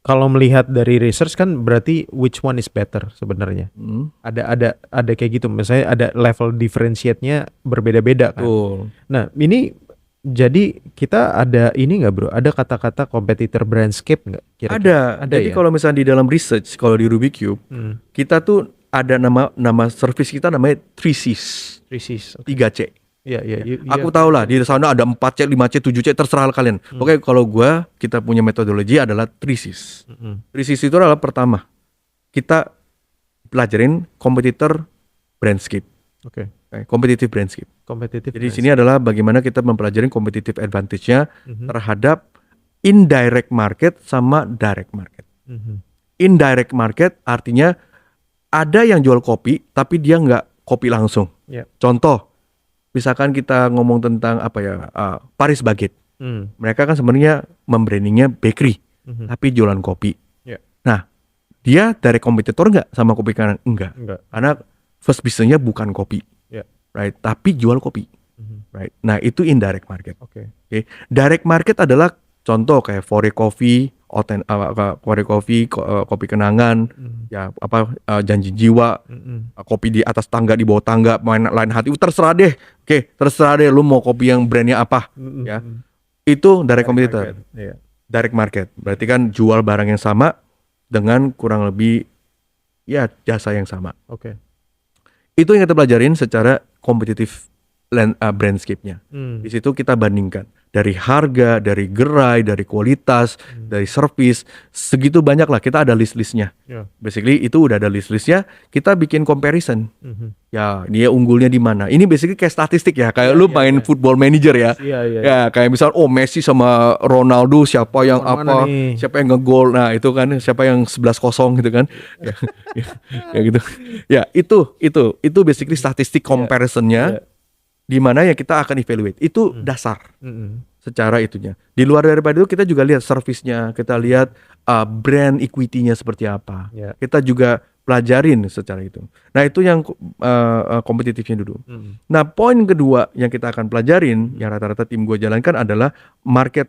kalau melihat dari research kan berarti which one is better sebenarnya. Ada kayak gitu, misalnya ada level differentiate-nya berbeda-beda kan. Nah ini jadi kita ada ini nggak bro? Ada kata-kata competitor brandscape nggak? Ada. Jadi kalau misalnya di dalam research, kalau di Rubikube, kita tuh ada nama service kita namanya 3Cs. 3C. Aku tahu lah di sana ada 4C, 5C, 7C, terserah kalian. Oke, kalau kita punya metodologi adalah 3Cs. 3Cs itu adalah pertama, kita pelajarin competitor brandscape. Competitive brandscape. Jadi di sini adalah bagaimana kita mempelajari competitive advantage-nya terhadap indirect market sama direct market. Indirect market artinya ada yang jual kopi tapi dia nggak kopi langsung. Contoh, misalkan kita ngomong tentang Paris Baguette. Mereka kan sebenarnya membrandingnya bakery, tapi jualan kopi. Nah, dia direct kompetitor nggak sama Kopi Kenangan? Enggak. Karena first business-nya bukan kopi. Right, tapi jual kopi, right. Nah itu indirect market. Direct market adalah contoh kayak Fore Coffee, Kopi Kenangan, Janji Jiwa, kopi di atas tangga, di bawah tangga, lain hati, terserah deh. Terserah deh, lu mau kopi yang brandnya apa, ya. Itu direct competitor. Direct market, berarti kan jual barang yang sama dengan kurang lebih ya jasa yang sama. Itu yang kita pelajarin secara kompetitif brandscape-nya. Di situ kita bandingkan dari harga, dari gerai, dari kualitas, dari service, segitu banyak lah. Kita ada list-listnya. Basically itu udah ada list-listnya. Kita bikin comparison. Ya dia unggulnya di mana. Ini basically kayak statistik ya. Kayak lu main football manager ya. Ya kayak misal Messi sama Ronaldo siapa yang siapa yang ngegol. Nah itu kan siapa yang 11-0 gitu kan. Ya gitu. Ya itu basically statistik comparisonnya. Di mana yang kita akan evaluate itu dasar secara itunya. Di luar daripada itu kita juga lihat service-nya, kita lihat brand equity-nya seperti apa. Kita juga pelajarin secara itu. Nah itu yang kompetitifnya dulu. Nah poin kedua yang kita akan pelajarin, yang rata-rata tim gue jalankan adalah market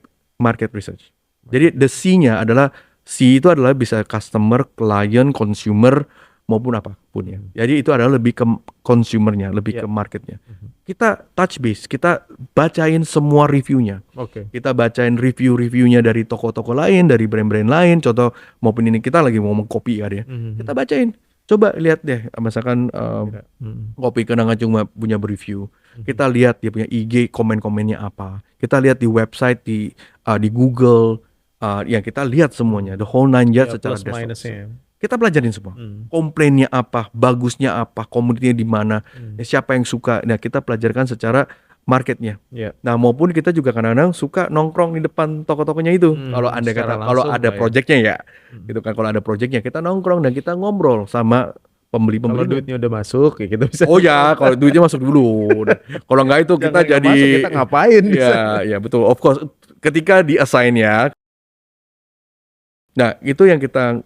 research. Jadi the C-nya adalah, C itu adalah bisa customer, client, consumer, maupun apapun ya. Jadi itu adalah lebih ke consumernya, lebih ke marketnya. Kita touch base, kita bacain semua reviewnya. Kita bacain review-reviewnya dari toko-toko lain, dari brand-brand lain. Contoh maupun ini kita lagi ngomong kopi kan ya. Kita bacain, coba lihat deh, misalkan Kopi Kenangan cuma punya review. Kita lihat dia punya IG, komen-komennya apa. Kita lihat di website, di Google, yang kita lihat semuanya, the whole nine yards secara dasar. Kita pelajarin semua, komplainnya apa, bagusnya apa, komunitasnya di mana, siapa yang suka. Nah kita pelajarkan secara marketnya. Iya. Nah, maupun kita juga kadang-kadang suka nongkrong di depan toko-tokonya itu. Kalau Anda secara kata kalau langsung ada lah ya. projectnya ya. Gitu kan, kalau ada projectnya kita nongkrong dan kita ngobrol sama Kalau pembeli-pembeli. duitnya udah masuk ya kita bisa. Oh ya, kalau duitnya masuk dulu. Kalau nggak itu kita Jangan nggak jadi masuk, kita ngapain di sana? ya betul. Of course, ketika di-assign ya. Nah, itu yang kita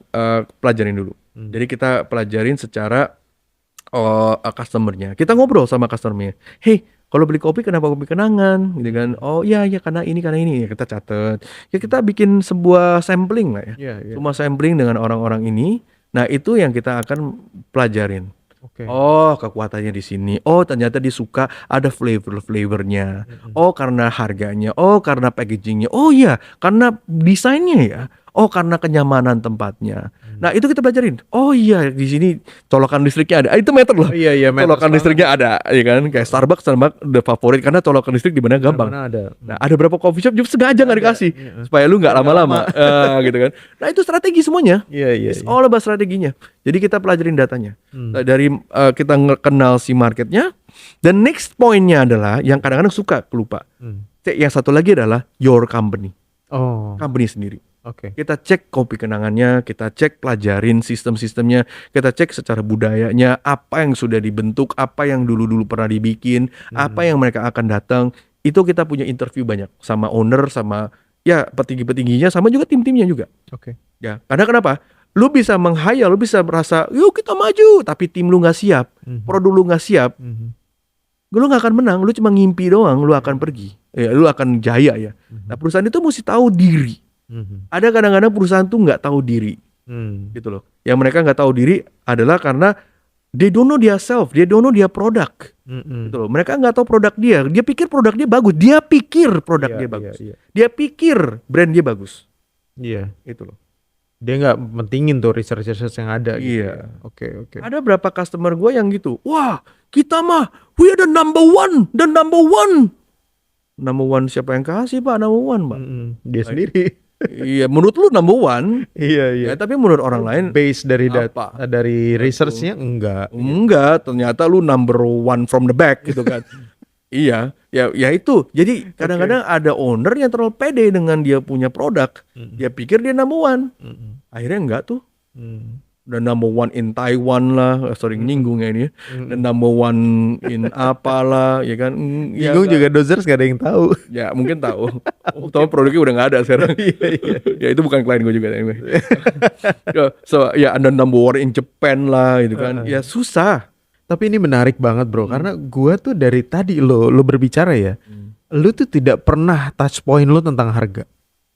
pelajarin dulu. Jadi kita pelajarin secara customer-nya. Kita ngobrol sama customer-nya. Hey, kalau beli kopi kenapa kopi kenangan? Gitu kan. Oh iya karena ini. Ya, kita catat. Ya kita bikin sebuah sampling lah ya. Iya. Cuma sampling dengan orang-orang ini. Nah, itu yang kita akan pelajarin. Oke. Oh, kekuatannya di sini. Oh, ternyata dia suka ada flavor-flavornya. Oh, karena harganya. Oh, karena packagingnya. Oh iya, karena desainnya ya. Oh, karena kenyamanan tempatnya. Nah, itu kita pelajarin. Oh iya, di sini colokan listriknya ada. Itu meter loh. Oh, iya, Colokan listriknya ada, ya kan? Kayak Starbucks the favorit karena colokan listrik di mana gampang. Mana ada. Nah, ada berapa coffee shop juga sengaja nggak dikasih supaya lu nggak lama-lama, gitu kan? Nah, itu strategi semuanya. Iya. It's all about strateginya. Jadi kita pelajarin datanya. Nah, dari kita kenal si marketnya. Dan next pointnya adalah yang kadang-kadang suka lupa. Yang satu lagi adalah your company. Oh. Company sendiri. Oke. Kita cek kopi kenangannya, kita cek pelajarin sistem-sistemnya, kita cek secara budayanya, apa yang sudah dibentuk, apa yang dulu-dulu pernah dibikin, apa yang mereka akan datang. Itu kita punya interview banyak sama owner, sama ya petinggi-petingginya, sama juga tim-timnya juga. Oke. Ya, karena kenapa? Lu bisa menghayal, lu bisa merasa, yuk kita maju, tapi tim lu nggak siap, produk lu nggak siap, lu nggak akan menang, lu cuma ngimpi doang, lu akan pergi, ya, lu akan jaya ya. Nah, perusahaan itu mesti tahu diri. Ada kadang-kadang perusahaan tuh nggak tahu diri, gitu loh. Yang mereka nggak tahu diri adalah karena they don't know their self, they don't know their product, gitu loh. Mereka nggak tahu produk dia pikir produk dia bagus, dia pikir produk dia bagus, dia pikir brand dia bagus, gitu loh. Dia nggak mentingin tuh research yang ada. Gitu. Iya. Oke. Ada berapa customer gue yang gitu, wah kita mah we are the number one. Number one siapa yang kasih pak number one pak? Dia sendiri. Iya, menurut lu number one. Iya. Ya, tapi menurut orang lain base dari apa? Dari researchnya enggak. Ternyata lu number one from the back gitu kan. Iya, ya itu. Jadi kadang-kadang ada owner yang terlalu pede dengan dia punya produk. Dia pikir dia number one. Akhirnya enggak tuh. Dan number one in Taiwan lah, sering nyinggung ya ini. Dan number one in apalah, ya kan? Nyinggung juga dozers gak ada yang tahu. Ya mungkin tahu. Tahu produknya udah nggak ada sekarang. Ya itu bukan klien gue juga anyway. So ya ada number one in Japan lah, gitu kan? Ya susah. Tapi ini menarik banget bro, karena gue tuh dari tadi lo berbicara ya, lo tuh tidak pernah touch point lo tentang harga.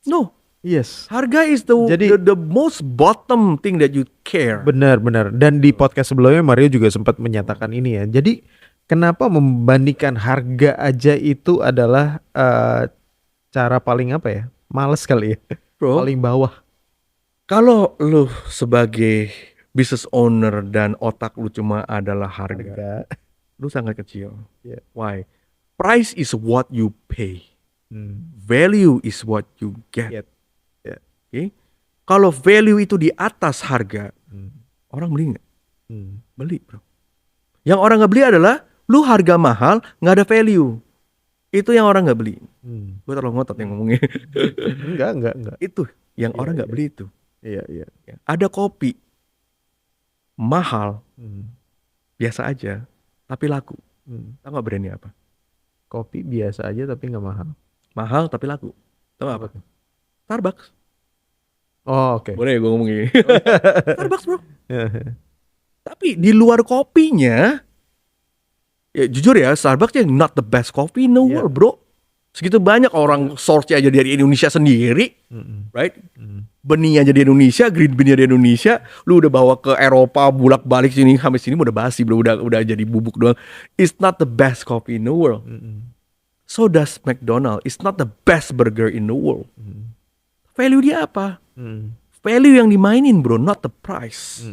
No. Yes. Harga is the most bottom thing that you care. Benar. Dan di podcast sebelumnya Mario juga sempat menyatakan ini ya. Jadi kenapa membandingkan harga aja itu adalah cara paling apa ya? Males kali ya. Bro, paling bawah. Kalau lu sebagai business owner dan otak lu cuma adalah harga. Lu sangat kecil. Yeah. Why? Price is what you pay. Value is what you get. Okay? Kalau value itu di atas harga, orang beli nggak? Beli bro. Yang orang nggak beli adalah lu harga mahal nggak ada value. Itu yang orang nggak beli. Gue terlalu ngotot yang ngomongnya. Enggak. Itu yang orang nggak beli itu. Iya. Ada kopi mahal, biasa aja, tapi laku. Tahu nggak brandnya apa? Kopi biasa aja tapi nggak mahal. Mahal tapi laku. Tahu apa? Starbucks. Oh oke. Boleh gue ngomong gini. Starbucks bro. Tapi di luar kopinya, ya jujur ya Starbucks yang not the best coffee in the world bro. Segitu banyak orang source-nya aja dari Indonesia sendiri, right? Benihnya aja di Indonesia, green bean-nya di Indonesia. Lu udah bawa ke Eropa, bulak-balik sini, sampai sini udah basi bro, udah jadi bubuk doang. It's not the best coffee in the world. So does McDonald's. It's not the best burger in the world. Value dia apa? Value yang dimainin bro, not the price.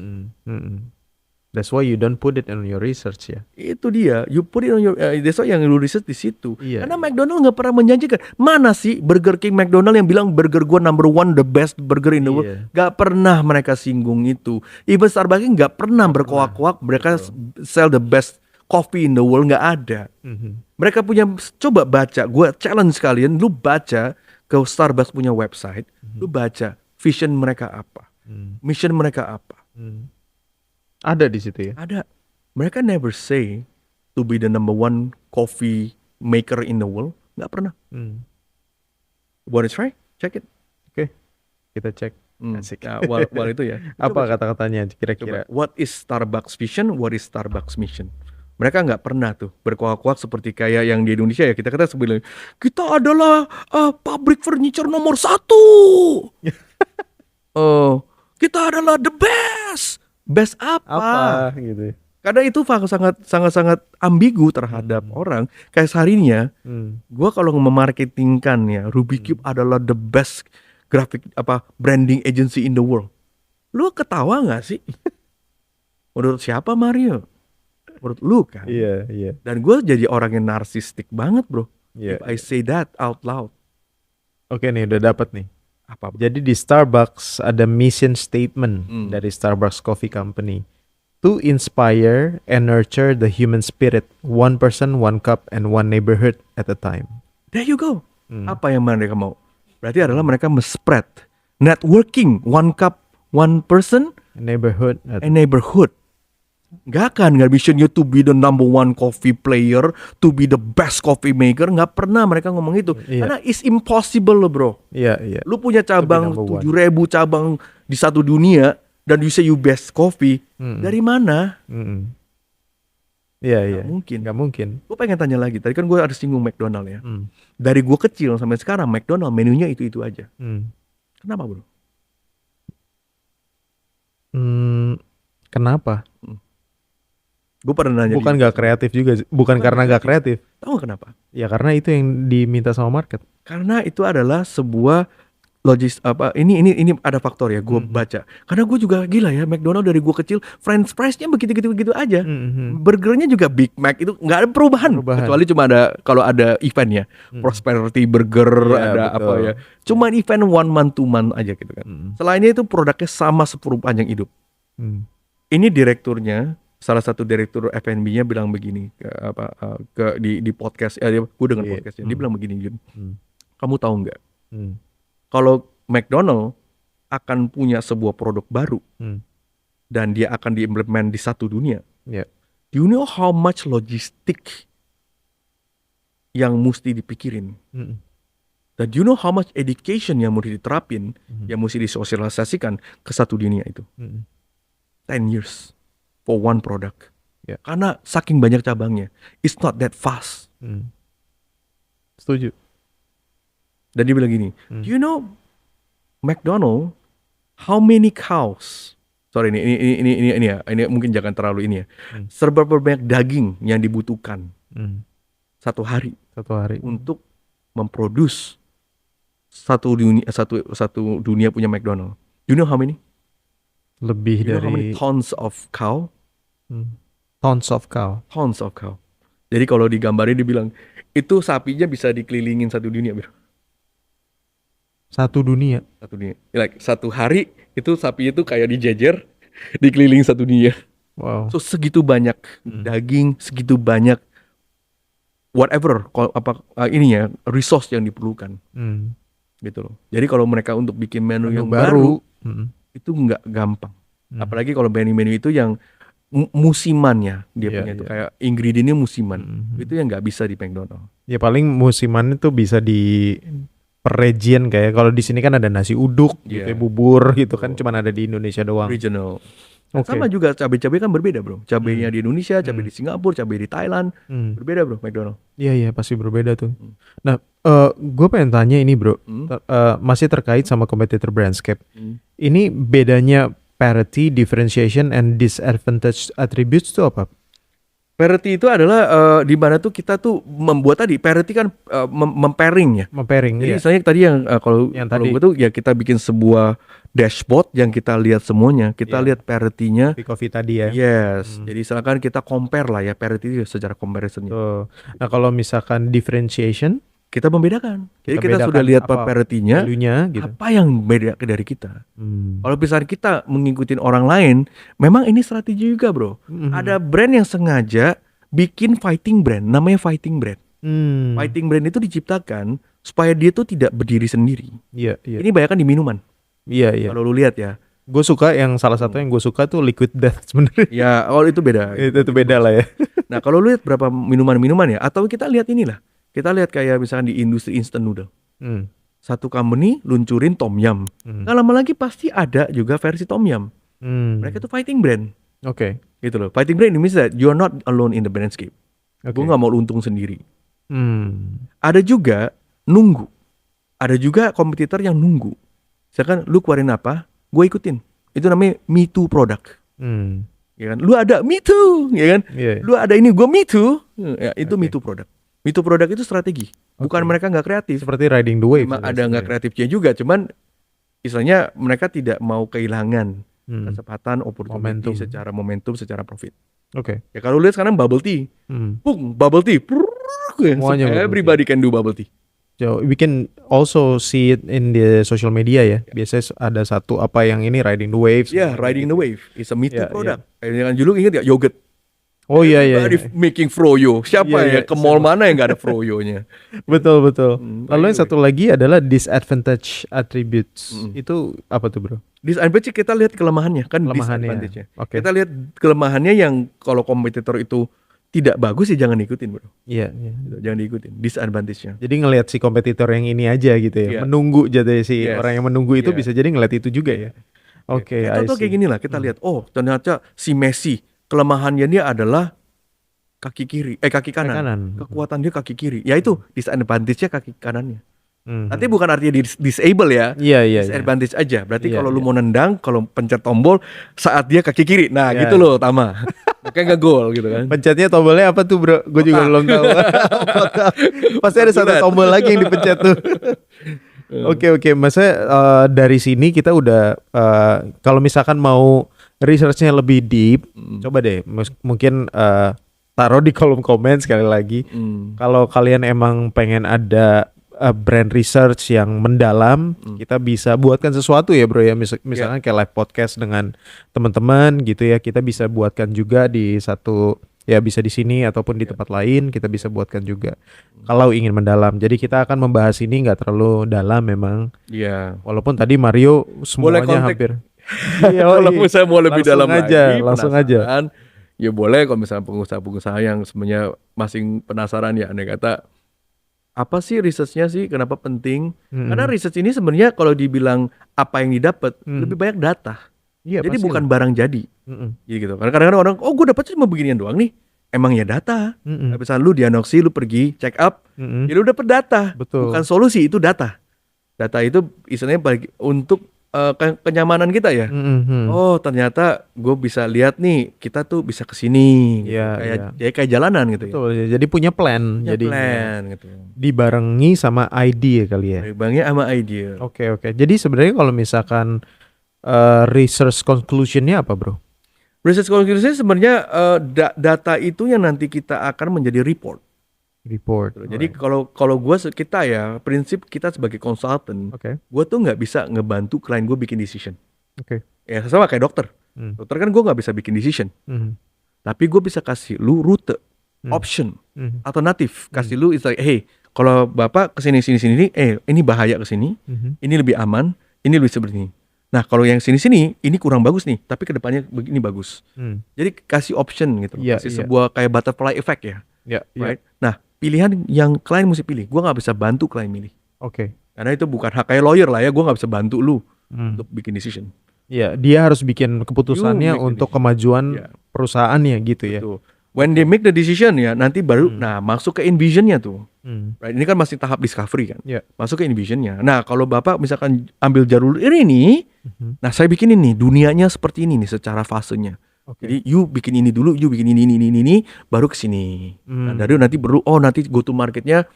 That's why you don't put it on your research ya. Itu dia, you put it on your, that's why yang lu research di situ. Karena Iya. McDonald nggak pernah menjanjikan. Mana sih Burger King, McDonald yang bilang burger gua number one, the best burger in the world? Iya. Gak pernah mereka singgung itu. Even Starbucks nggak pernah berkoak-koak mereka sell the best coffee in the world, nggak ada. Mereka punya, coba baca, gue challenge kalian, lu baca ke Starbucks punya website, lu baca vision mereka apa, mission mereka apa. Ada di situ ya? Ada. Mereka never say to be the number one coffee maker in the world, nggak pernah. Want to try? Check it. Oke, kita cek. Asik. Nah, while itu ya. Apa kata-katanya kira-kira? Coba, what is Starbucks vision? What is Starbucks mission? Mereka nggak pernah tuh berkuak-kuak seperti kayak yang di Indonesia ya. Kita sebelum kita adalah pabrik furniture nomor 1. Kita adalah the best. Best apa? Gitu. Karena itu sangat ambigu terhadap orang. Kayak seharinya, gue kalau memarketingkan ya, Rubik's Cube adalah the best graphic branding agency in the world. Lu ketawa nggak sih? Menurut siapa Mario? Menurut lu kan? Iya. Dan gue jadi orang yang narsistik banget bro. Iya. If I say that out loud. Oke nih, udah dapat nih. Apa? Jadi di Starbucks ada mission statement dari Starbucks Coffee Company. To inspire and nurture the human spirit, one person, one cup, and one neighborhood at a time. There you go. Apa yang mereka mau? Berarti adalah mereka spread networking, one cup, one person, Neighborhood. and neighborhood. Gak mission you to be the number one coffee player, to be the best coffee maker. Gak pernah mereka ngomong itu. Karena it's impossible loh bro. Iya. Lu punya cabang 7.000 cabang di satu dunia, dan you say you best coffee. Dari mana? Iya. Mungkin. Gak mungkin. Gue pengen tanya lagi. Tadi kan gue ada singgung McDonald ya. Dari gue kecil sampai sekarang McDonald menunya itu aja. Kenapa bro? Kenapa? Gue pernah nanya. Bukan gak kreatif juga. Bukan karena gak kreatif. Tahu gak kenapa? Ya karena itu yang diminta sama market. Karena itu adalah sebuah logis ini ada faktor ya. Gue baca. Karena gue juga gila ya. McDonald dari gue kecil French fries-nya begitu aja. Burgernya juga Big Mac, itu nggak ada perubahan. Kecuali cuma ada kalau ada eventnya. Prosperity Burger ada betul. Apa ya. Cuma event 1 month 2 month aja gitu kan. Selainnya itu produknya sama sepanjang hidup. Ini direkturnya, salah satu direktur F&B-nya bilang begini di podcast, gue dengar podcastnya, dia bilang begini, Jun, kamu tahu nggak, kalau McDonald akan punya sebuah produk baru dan dia akan diimplement di satu dunia, do you know how much logistik yang mesti dipikirin? Dan do you know how much education yang mesti diterapin, yang mesti disosialisasikan ke satu dunia itu? 10 years for one product. Karena saking banyak cabangnya, it's not that fast. Setuju. Dan dia bilang gini, do you know McDonald how many cows? Sorry ini mungkin jangan terlalu ini ya. Seberapa banyak daging yang dibutuhkan satu hari untuk memproduce satu dunia punya McDonald. Do you know how many? Lebih you dari know how many tons of cow? Tons of cow. Jadi kalau digambarin dibilang itu sapinya bisa dikelilingin satu dunia, bro. Satu dunia. Like satu hari itu sapi itu kayak dijejer dikelilingi satu dunia. Wow. So segitu banyak daging, segitu banyak whatever resource yang diperlukan. Gitu loh. Jadi kalau mereka untuk bikin menu yang baru itu nggak gampang. Apalagi kalau menu-menu itu yang musimannya dia punya itu kayak ingredientnya musiman. Itu yang nggak bisa di McDonald. Ya paling musiman itu bisa di per region kayak kalau di sini kan ada nasi uduk gitu ya, bubur gitu kan cuman ada di Indonesia doang. Regional. Sama juga cabai-cabai kan berbeda bro. Cabainya di Indonesia, cabai di Singapura, cabai di Thailand, berbeda bro McDonald. Iya pasti berbeda tuh. Nah, gue pengen tanya ini bro, masih terkait sama competitor brandscape. Ini bedanya parity, differentiation, and disadvantage attributes itu apa? Parity itu adalah di mana tuh kita tuh membuat tadi parity kan mempairing ya. Jadi misalnya tadi yang kalau gue tuh ya kita bikin sebuah dashboard yang kita lihat semuanya, kita lihat parity-nya. Coffee tadi ya. Yes. Jadi misalkan kita compare lah ya parity secara comparisonnya. Nah kalau misalkan differentiation, kita membedakan. Jadi kita sudah lihat parity-nya, gitu. Apa yang beda dari kita. Kalau misalnya kita mengikuti orang lain, memang ini strategi juga bro. Ada brand yang sengaja bikin fighting brand, namanya fighting brand. Fighting brand itu diciptakan supaya dia tuh tidak berdiri sendiri. Iya, iya. Ini banyak kan di minuman. Iya, iya. Kalau lu lihat ya. Gue suka salah satu yang gue suka tuh Liquid Death sebenarnya. Ya, itu beda. Itu beda lah ya. Nah, kalau lu lihat berapa minuman-minuman ya, atau kita lihat inilah. Kita lihat kayak misalkan di industri instant noodle. Satu company luncurin tom yum. Nggak lama lagi pasti ada juga versi tom yum. Mereka tuh fighting brand. Oke. Gitu loh. Fighting brand means that you are not alone in the brandscape. Gue nggak mau untung sendiri. Ada juga nunggu. Ada juga kompetitor yang nunggu. Misalkan lu keluarin apa, gue ikutin. Itu namanya me too product. Ya kan? Lu ada me too, ya kan? Yeah. Lu ada ini, gue me too. Ya, itu me too product. Me too product itu strategi. Bukan mereka nggak kreatif. Seperti riding the wave. Memang ada nggak kreatifnya juga, cuman istilahnya mereka tidak mau kehilangan kesempatan, opportunity secara momentum, secara profit. Oke. Ya kalau lihat sekarang bubble tea, bubble tea, semuanya everybody can do bubble tea. So we can also see it in the social media ya. Biasanya ada satu apa yang ini riding the wave. Yeah, riding the wave. It's a me too product. Kayak dulu ingat ya yogurt. Oh iya iya. Everybody making froyo. Siapa ya ke mall mana yang nggak ada froyonya? Betul. Lalu yang satu lagi adalah disadvantage attributes. Itu apa tuh bro? Disadvantage kita lihat kelemahannya kan. Disadvantage-nya. Kita lihat kelemahannya yang kalau kompetitor itu tidak bagus ya jangan ikutin bro. Iya. Jangan diikutin. Disadvantage-nya. Jadi ngelihat si kompetitor yang ini aja gitu ya. Menunggu jadi si orang yang menunggu itu bisa jadi ngelihat itu juga ya. Oke. Contoh kayak gini lah kita lihat. Oh ternyata si Messi kelemahannya dia adalah kaki kanan. Kekuatan dia kaki kiri. Ya itu disadvantage-nya kaki kanannya. Nanti bukan artinya disable ya. Iya. Disadvantage aja. Berarti kalau lu mau nendang, kalau pencet tombol saat dia kaki kiri. Nah, gitu loh Tama. Makanya nggak gol gitu kan. Pencetnya tombolnya apa tuh bro? Gue juga belum tahu. Pasti ada satu tombol lagi yang dipencet tuh. Oke. Maksudnya dari sini kita udah kalau misalkan mau researchnya lebih deep, coba deh mungkin taruh di kolom komen sekali lagi. Kalau kalian emang pengen ada brand research yang mendalam, kita bisa buatkan sesuatu ya bro ya. Misalkan kayak live podcast dengan teman-teman gitu ya. Kita bisa buatkan juga di satu ya, bisa di sini ataupun di tempat lain kita bisa buatkan juga. Kalau ingin mendalam. Jadi kita akan membahas ini nggak terlalu dalam memang. Iya. Walaupun tadi Mario semuanya hampir. Kalau misalnya mau lebih dalam lagi, langsung aja. Ya boleh kalau misalnya pengusaha-pengusaha yang sebenarnya masih penasaran ya, andai kata apa sih researchnya sih, kenapa penting? Karena research ini sebenarnya kalau dibilang apa yang didapat lebih banyak data. Jadi bukan barang jadi. Gitu. Karena kadang-kadang orang, oh gue dapat cuma beginian doang nih. Emang ya data. Misalnya lu diagnosi, lu pergi check up, ya lu dapet data. Betul. Bukan solusi, itu data. Data itu istilahnya untuk kenyamanan kita ya. Oh ternyata gue bisa lihat nih kita tuh bisa kesini gitu. Kayak jalanan gitu. Betul, ya. Jadi punya plan. Jadi plan gitu. Dibarengi sama idea kali ya. Dibarengi sama idea. Oke. Jadi sebenarnya kalau misalkan research conclusionnya apa bro? Research conclusion sebenarnya data itu yang nanti kita akan menjadi report. Jadi kalau kita ya, prinsip kita sebagai konsultan, gue tuh nggak bisa ngebantu klien gue bikin decision. Ya sama kayak dokter. Dokter kan gue nggak bisa bikin decision. Tapi gue bisa kasih lu rute, option, alternatif. Kasih lu it's like, hey, kalau bapak kesini sini, ini bahaya kesini, ini lebih aman, ini lebih seperti ini. Nah kalau yang sini ini kurang bagus nih, tapi kedepannya begini bagus. Jadi kasih option gitu, kasih sebuah kayak butterfly effect ya. Right? Nah pilihan yang klien mesti pilih, gue nggak bisa bantu klien milih. Karena itu bukan hak kayak lawyer lah ya, gue nggak bisa bantu lu untuk bikin decision. Iya, dia harus bikin keputusannya untuk kemajuan perusahaannya gitu ya. Betul. When they make the decision ya, nanti baru masuk ke envisionnya tuh. Right? Ini kan masih tahap discovery kan. Masuk ke envisionnya. Nah kalau bapak misalkan ambil jalur ini, nah saya bikin ini dunianya seperti ini nih secara fasenya. Jadi you bikin ini dulu, you bikin ini, baru ke sini. Nah, dari nanti nanti go to marketnya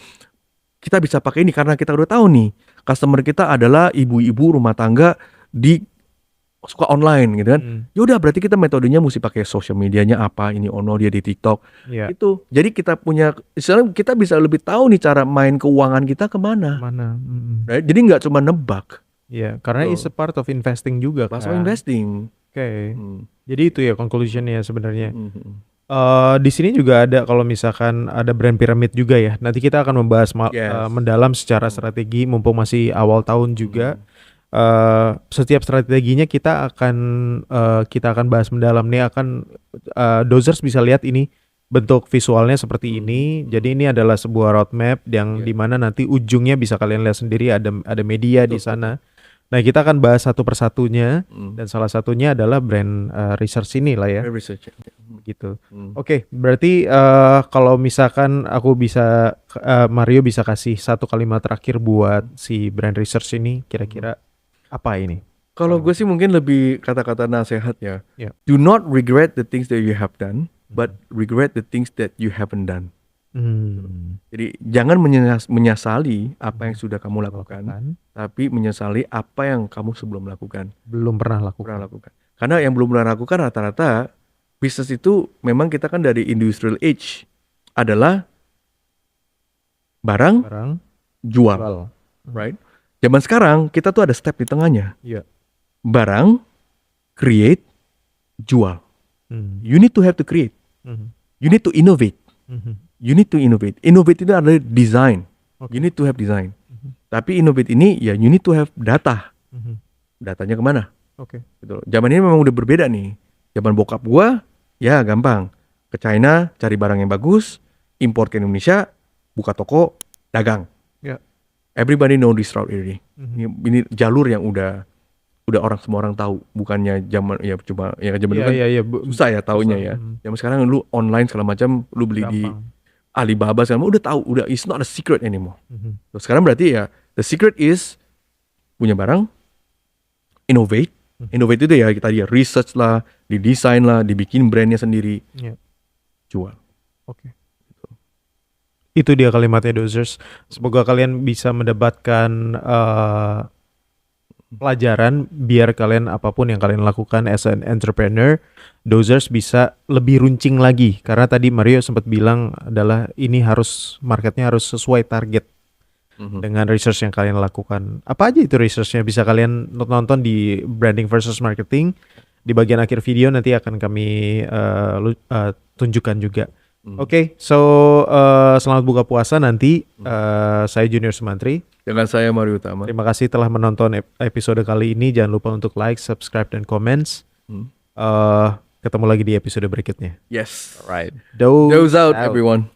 kita bisa pakai ini karena kita udah tahu nih customer kita adalah ibu-ibu rumah tangga di suka online gitu kan. Yaudah berarti kita metodenya mesti pakai social medianya apa, ini dia di TikTok. Itu. Jadi kita punya, istilahnya kita bisa lebih tahu nih cara main keuangan kita kemana. Right? Jadi nggak cuma nebak. Iya, karena it's a part of investing juga kan. Investing. Jadi itu ya conclusionnya sebenarnya. Di sini juga ada kalau misalkan ada brand piramid juga ya. Nanti kita akan membahas mendalam secara strategi mumpung masih awal tahun juga. Setiap strateginya kita akan bahas mendalam nih Dozers bisa lihat ini bentuk visualnya seperti ini. Jadi ini adalah sebuah roadmap yang dimana nanti ujungnya bisa kalian lihat sendiri ada media di sana. Nah kita akan bahas satu persatunya dan salah satunya adalah brand research ini lah ya. Research. Gitu. Oke, berarti kalau misalkan aku bisa Mario bisa kasih satu kalimat terakhir buat si brand research ini kira-kira apa ini? Kalau gue sih mungkin lebih kata-kata nasihat ya. Do not regret the things that you have done, but regret the things that you haven't done. Jadi jangan menyesali apa yang sudah kamu lakukan, tapi menyesali apa yang kamu belum lakukan. Belum pernah lakukan. Karena yang belum pernah lakukan rata-rata bisnis itu memang kita kan dari industrial age adalah barang jual. Right? Zaman sekarang kita tuh ada step di tengahnya. Barang, create, jual. You need to have to create. You need to innovate. You need to innovate. Innovate itu adalah design. You need to have design. Tapi innovate ini ya you need to have data. Datanya kemana? Gitu. Zaman ini memang udah berbeda nih. Zaman bokap gua ya gampang. Ke China cari barang yang bagus, impor ke Indonesia, buka toko, dagang. Everybody know this route already. Ini jalur yang udah semua orang tahu, bukannya zaman ya cuma ya zaman dulu kan susah ya taunya ya. Zaman sekarang lu online segala macam, lu beli di Alibaba segala macam udah tahu, udah it's not a secret anymore. Terus sekarang berarti ya the secret is punya barang, innovate. Innovate itu ya kita research lah, didesain lah, dibikin brandnya sendiri, jual. Itu dia kalimatnya Dozers. Semoga kalian bisa mendapatkan pelajaran biar kalian apapun yang kalian lakukan as an entrepreneur, Dozers bisa lebih runcing lagi. Karena tadi Mario sempat bilang adalah ini marketnya harus sesuai target dengan research yang kalian lakukan. Apa aja itu researchnya bisa kalian nonton di Branding versus Marketing. Di bagian akhir video nanti akan kami tunjukkan juga. So selamat buka puasa nanti. Saya Junior Sumantri. Dengan saya Mario Utama. Terima kasih telah menonton episode kali ini. Jangan lupa untuk like, subscribe, dan comments. Ketemu lagi di episode berikutnya. Yes. Alright. Doze out everyone.